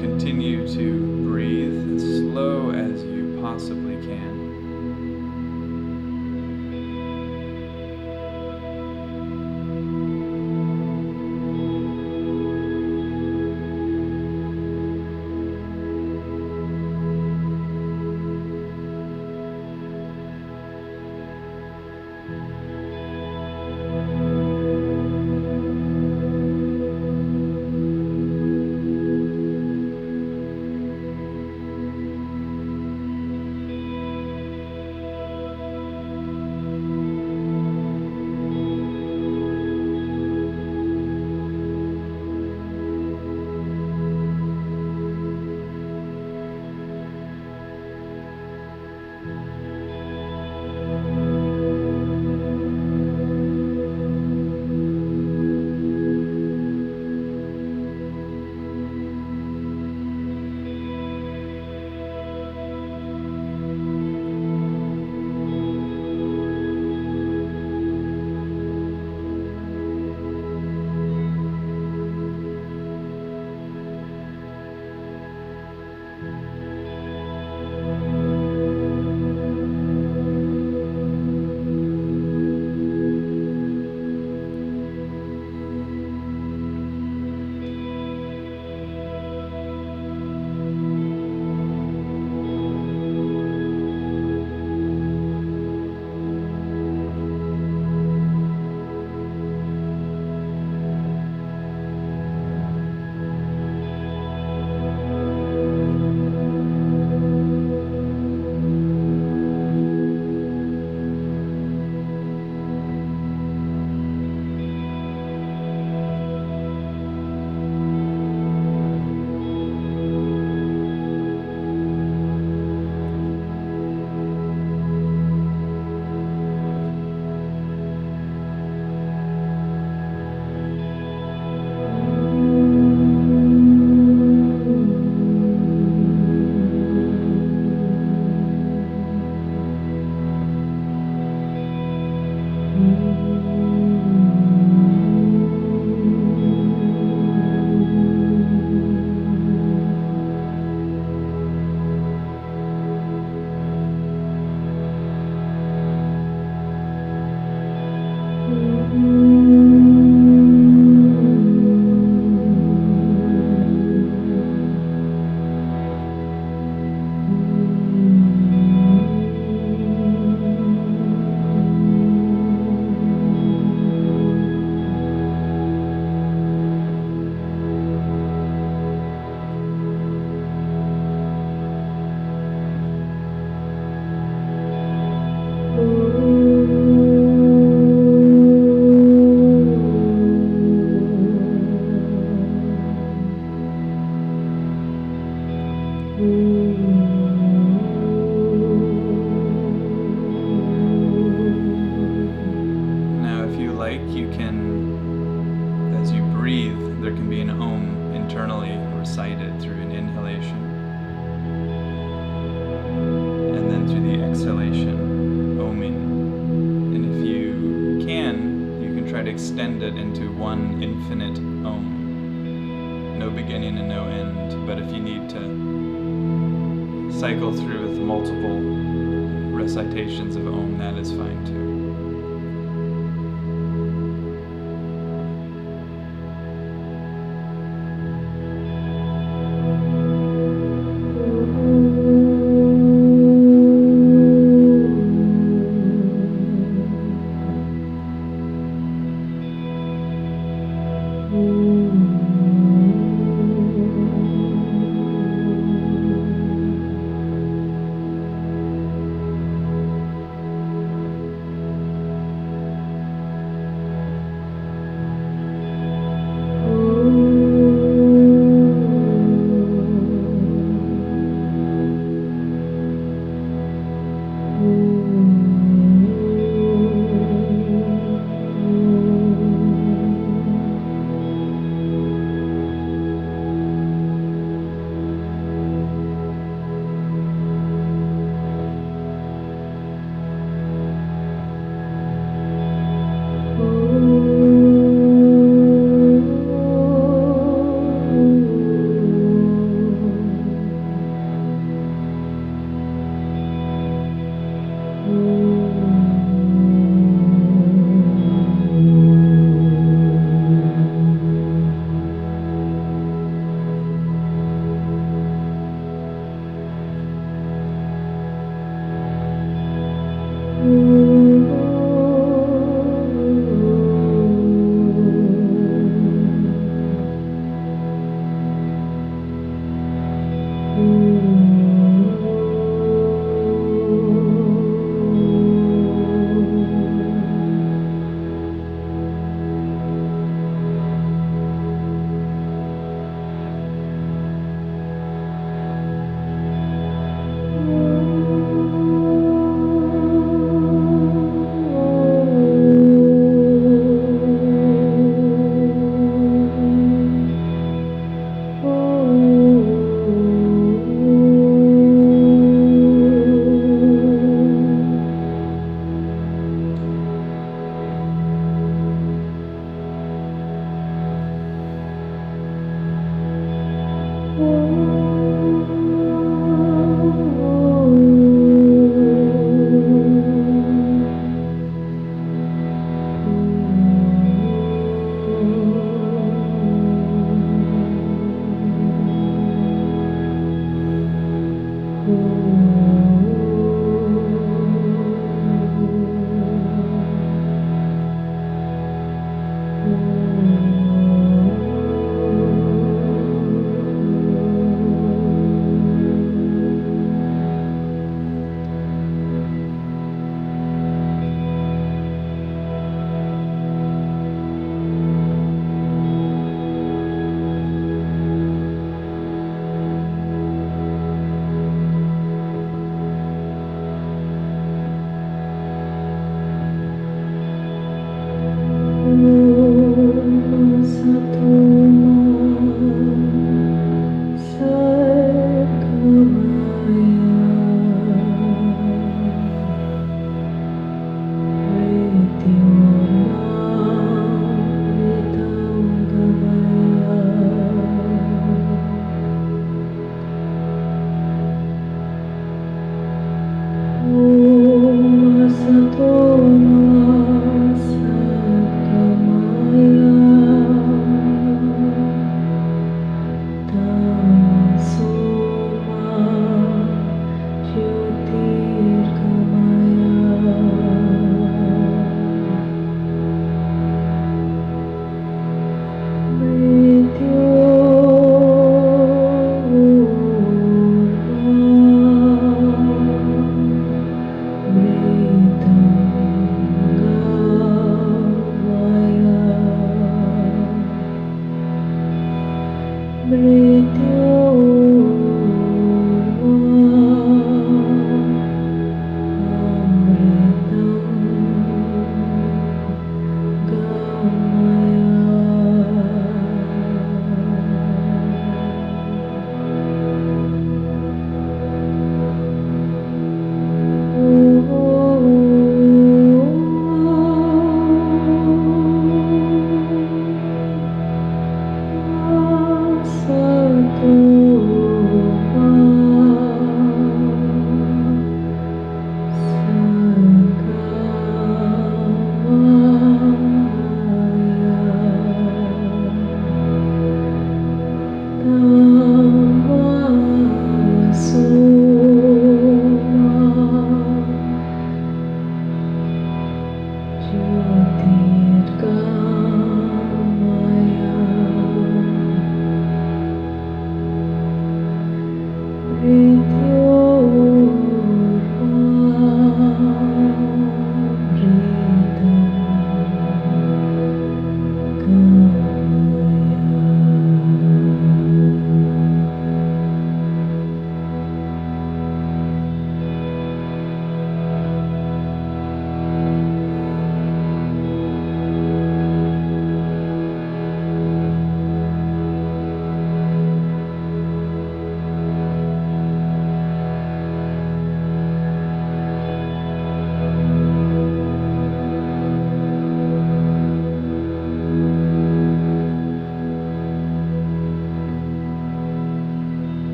Continue to breathe as slow as you possibly can. Now, if you like, you can, as you breathe, there can be an Om internally recited through an inhalation, and then through the exhalation, Oming. And if you can try to extend it into one infinite Om. No beginning and no end, but if you need to cycle through with multiple recitations of Om, that is fine too.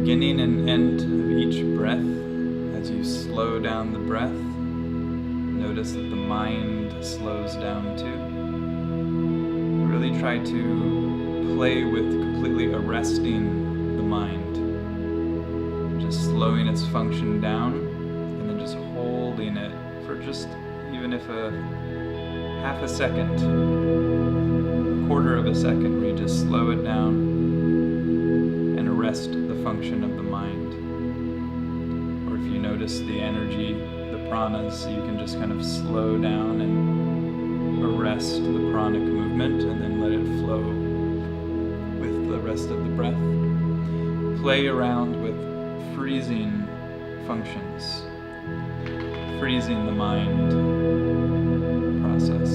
Beginning and end of each breath, as you slow down the breath, notice that the mind slows down too. Really try to play with completely arresting the mind, just slowing its function down, and then just holding it for just even if a half a second, a quarter of a second, where you just slow it down and arrest the function of the mind. Or if you notice the energy, the pranas, you can just kind of slow down and arrest the pranic movement and then let it flow with the rest of the breath. Play around with freezing functions, freezing the mind process.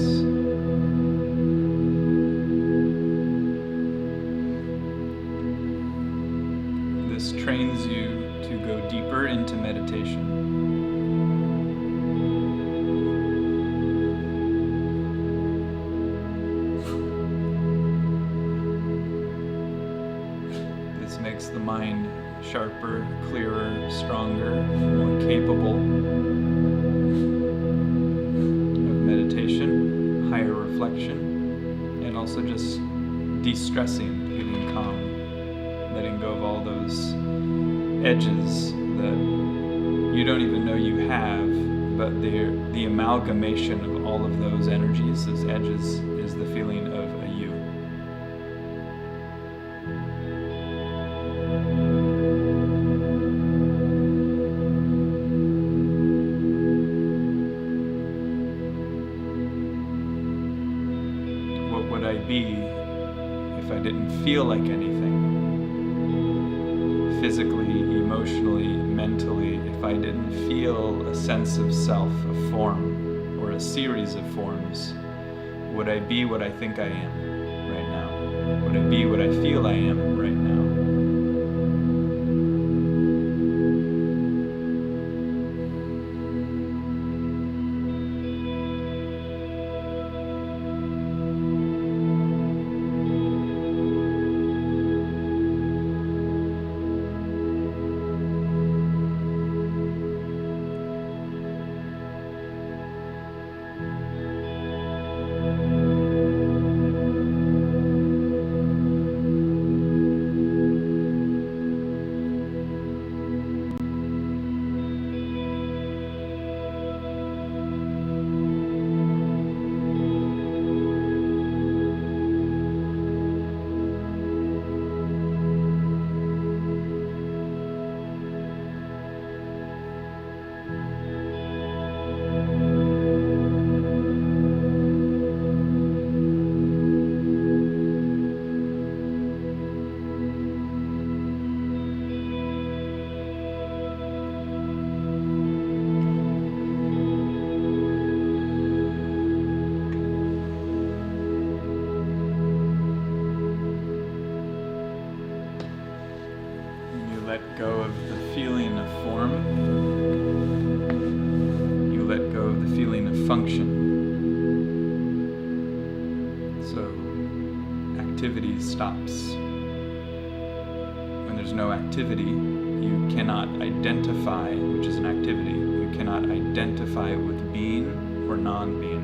This trains you to go deeper into meditation. This makes the mind sharper, clearer, stronger, more capable of meditation, higher reflection, and also just de-stressing, feeling calm, letting go of all those edges that you don't even know you have, but the amalgamation of all of those energies, those edges, is the feeling of a you. What would I be if I didn't feel like anything? Physically, emotionally, mentally, if I didn't feel a sense of self, a form, or a series of forms, would I be what I think I am right now? Would I be what I feel I am right now? let go of the feeling of form. You let go of the feeling of function. So activity stops. When there's no activity, you cannot identify, which is an activity, you cannot identify it with being or non-being.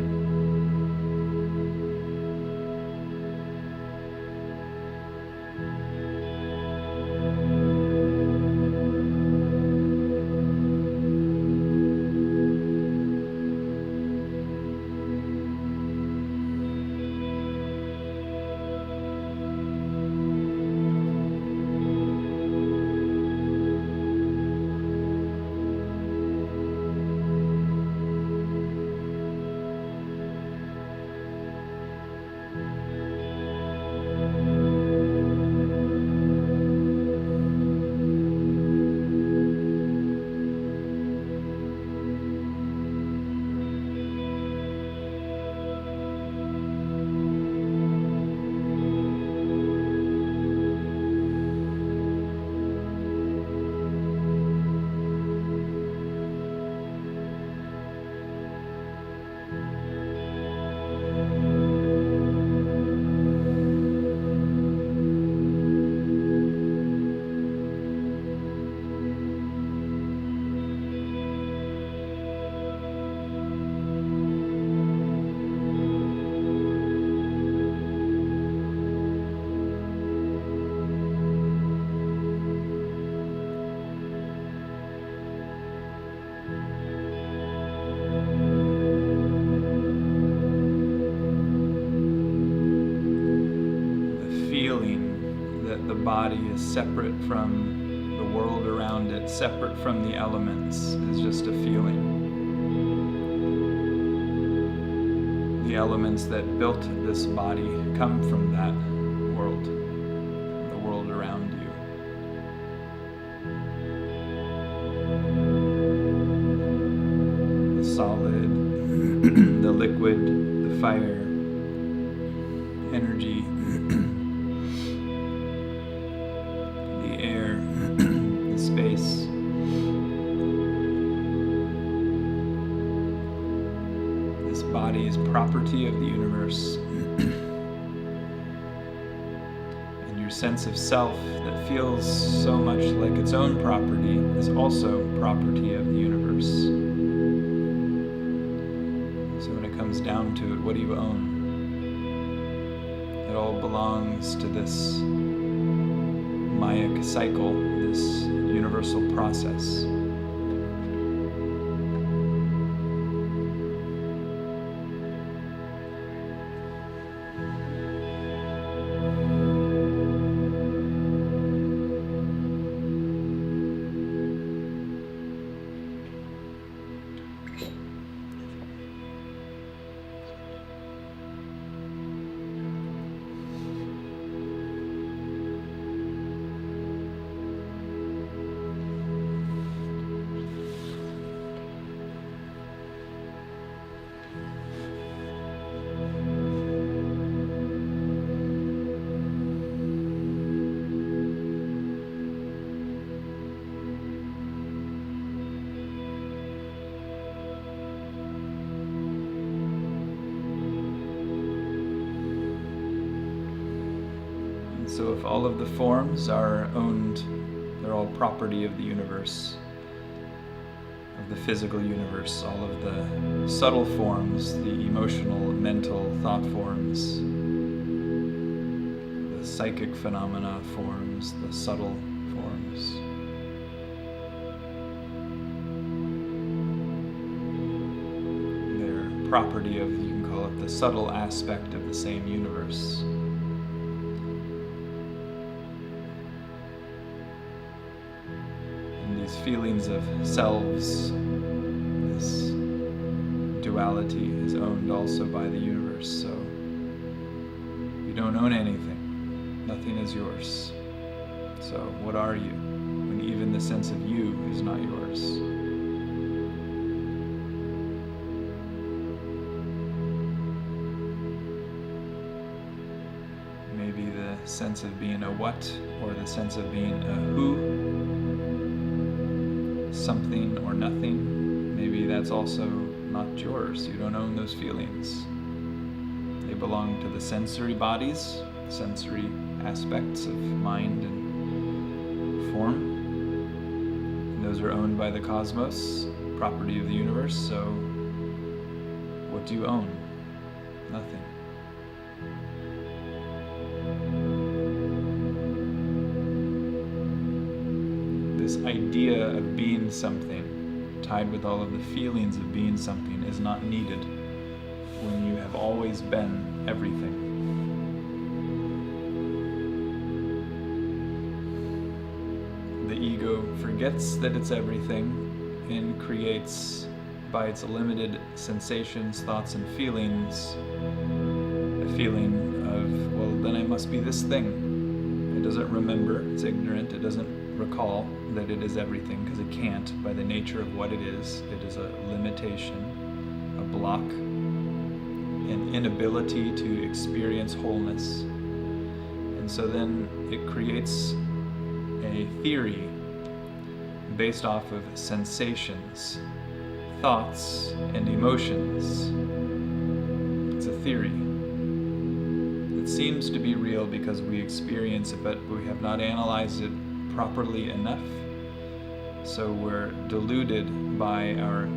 The body is separate from the world around it, separate from the elements, is just a feeling. The elements that built this body come from that world, the world around you. The solid, the liquid, the fire, energy, air, the space. This body is property of the universe. And your sense of self that feels so much like its own property is also property of the universe. So when it comes down to it, what do you own? It all belongs to this Mayic cycle, this universal process. So if all of the forms are owned, they're all property of the universe, of the physical universe, all of the subtle forms, the emotional, mental, thought forms, the psychic phenomena forms, the subtle forms. They're property of, you can call it the subtle aspect of the same universe. Feelings of selves, this duality is owned also by the universe, so you don't own anything. Nothing is yours. So what are you when even the sense of you is not yours? Maybe the sense of being a what, or the sense of being a who. something or nothing, maybe that's also not yours. You don't own those feelings. They belong to the sensory bodies, sensory aspects of mind and form. And those are owned by the cosmos, property of the universe, so what do you own? Nothing. This idea of being something, tied with all of the feelings of being something, is not needed when you have always been everything. The ego forgets that it's everything and creates, by its limited sensations, thoughts, and feelings, a feeling of, well, then I must be this thing. It doesn't remember, it's ignorant, it doesn't recall that it is everything, because it can't by the nature of what it is. It is a limitation, a block, an inability to experience wholeness. And so then it creates a theory based off of sensations, thoughts, and emotions. It's a theory. It seems to be real because we experience it, but we have not analyzed it properly enough. So we're deluded by our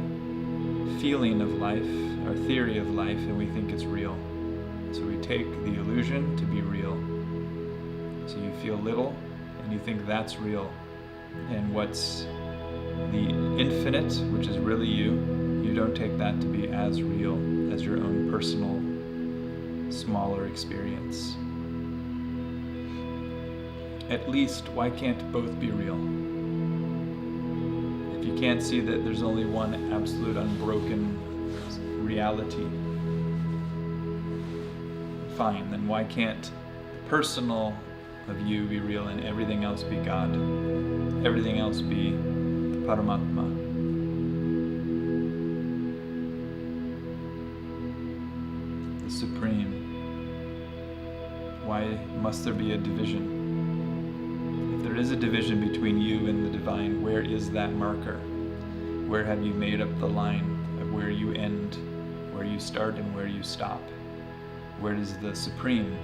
feeling of life, our theory of life, and we think it's real. So we take the illusion to be real. So you feel little, and you think that's real. And what's the infinite, which is really you, you don't take that to be as real as your own personal, smaller experience. At least, why can't both be real? If you can't see that there's only one absolute unbroken reality, fine, then why can't personal of you be real and everything else be God? Everything else be Paramatma. The Supreme. Why must there be a division? If there is a division between you and the divine, where is that marker? Where have you made up the line of where you end, where you start and where you stop? Where does the Supreme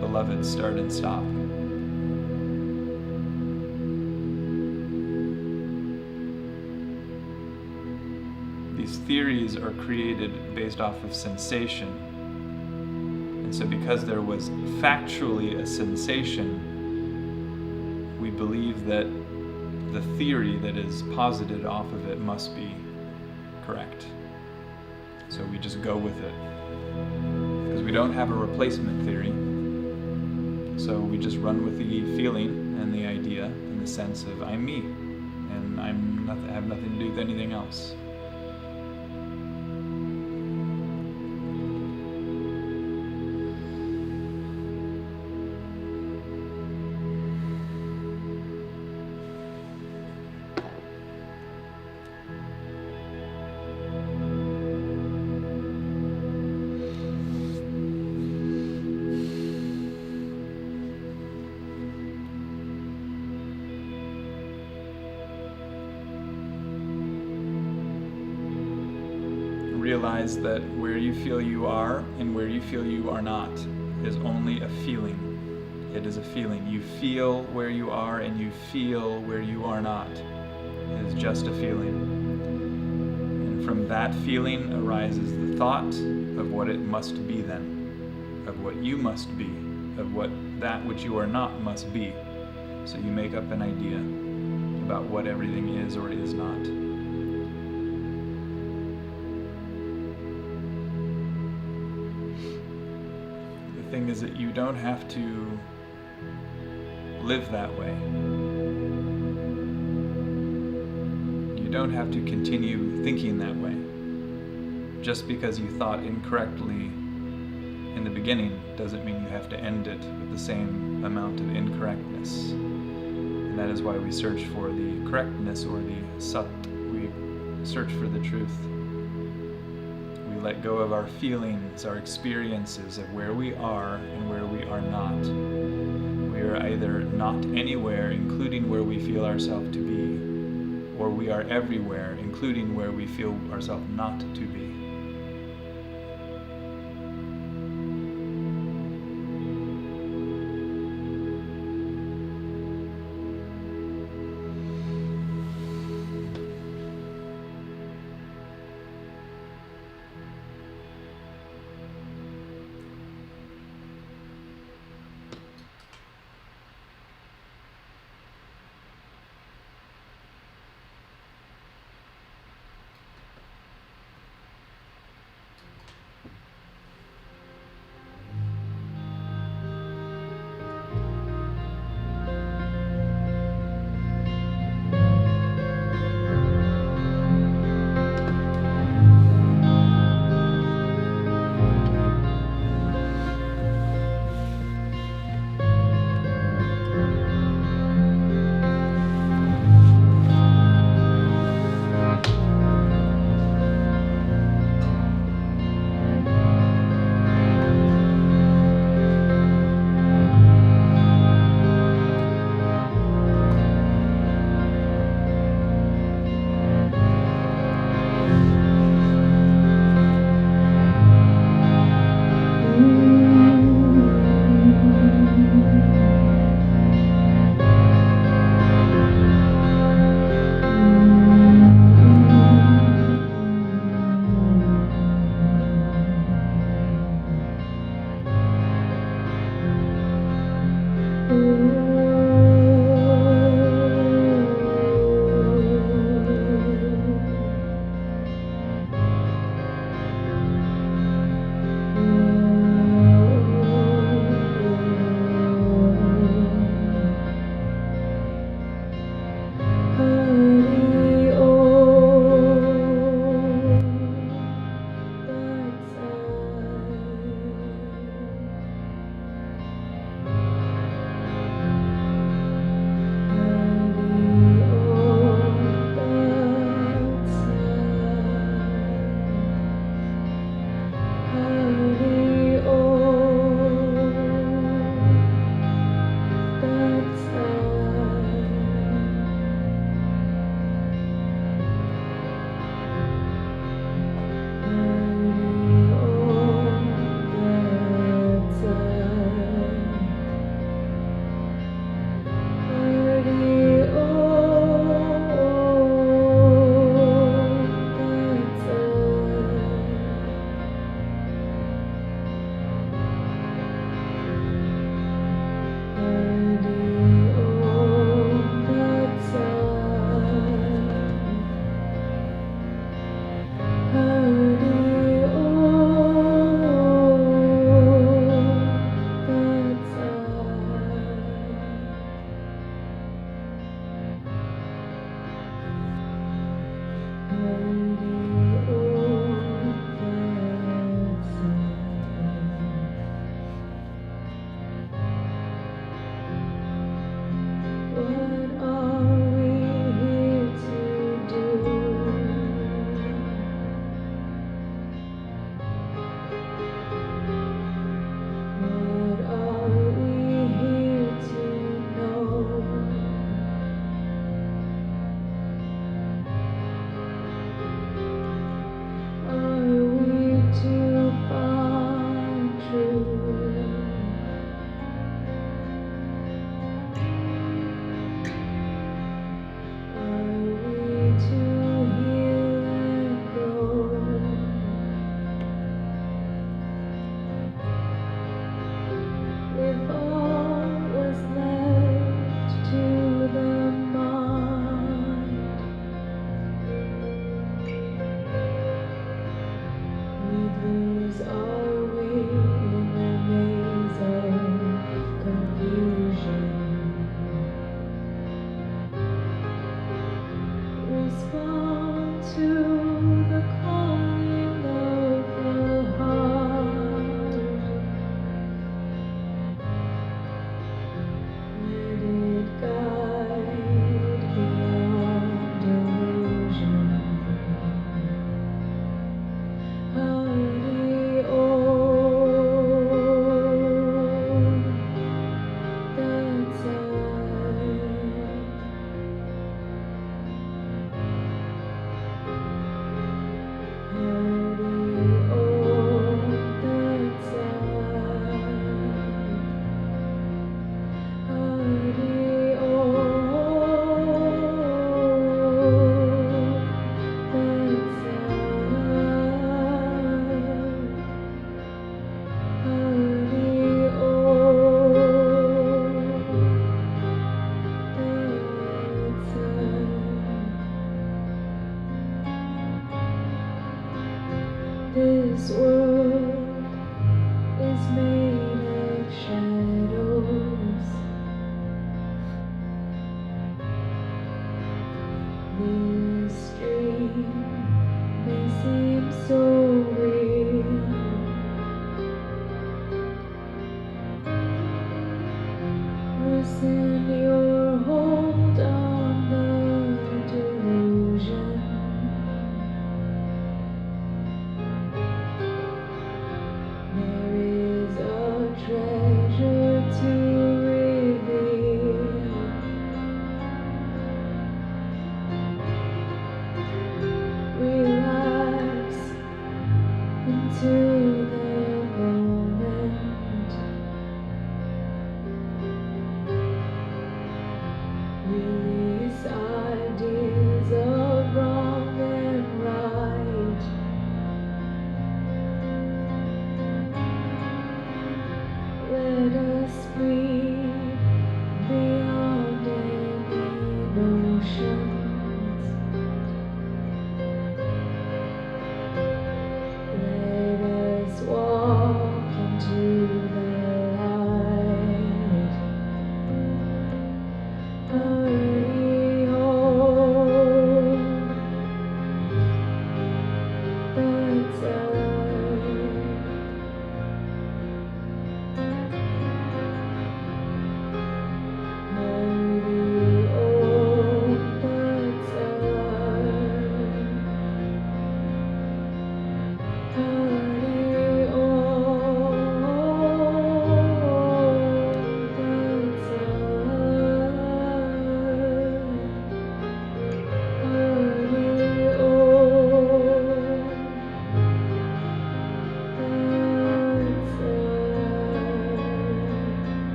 Beloved start and stop? These theories are created based off of sensation. And so because there was factually a sensation, we believe that the theory that is posited off of it must be correct. So we just go with it. Because we don't have a replacement theory. So we just run with the feeling and the idea and the sense of I'm me. And I have nothing to do with anything else. Realize that where you feel you are and where you feel you are not is only a feeling. It is a feeling. You feel where you are and you feel where you are not. It is just a feeling. And from that feeling arises the thought of what it must be then, of what you must be, of what that which you are not must be. So you make up an idea about what everything is or is not. The thing is that you don't have to live that way. You don't have to continue thinking that way. Just because you thought incorrectly in the beginning doesn't mean you have to end it with the same amount of incorrectness. And that is why we search for the correctness or the sat. We search for the truth. We let go of our feelings, our experiences of where we are and where we are not. We are either not anywhere, including where we feel ourselves to be, or we are everywhere, including where we feel ourselves not to be.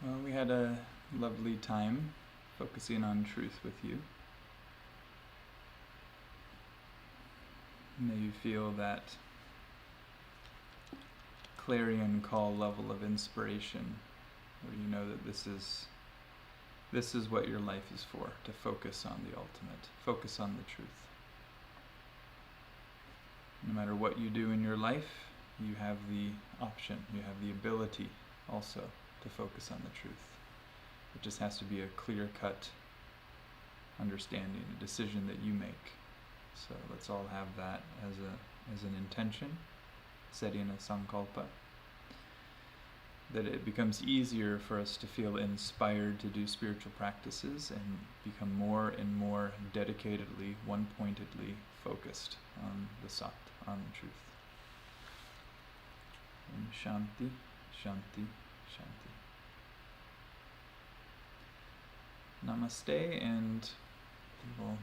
Well, we had a lovely time focusing on truth with you. May you feel that clarion call level of inspiration, where you know that this is what your life is for, to focus on the ultimate, focus on the truth. No matter what you do in your life, you have the option, you have the ability also to focus on the truth. It just has to be a clear-cut understanding, a decision that you make. So let's all have that as an intention, setting a sankalpa, that it becomes easier for us to feel inspired to do spiritual practices and become more and more dedicatedly, one-pointedly focused on the Sat, on the truth. And Shanti, Shanti, Shanti. Namaste, and we will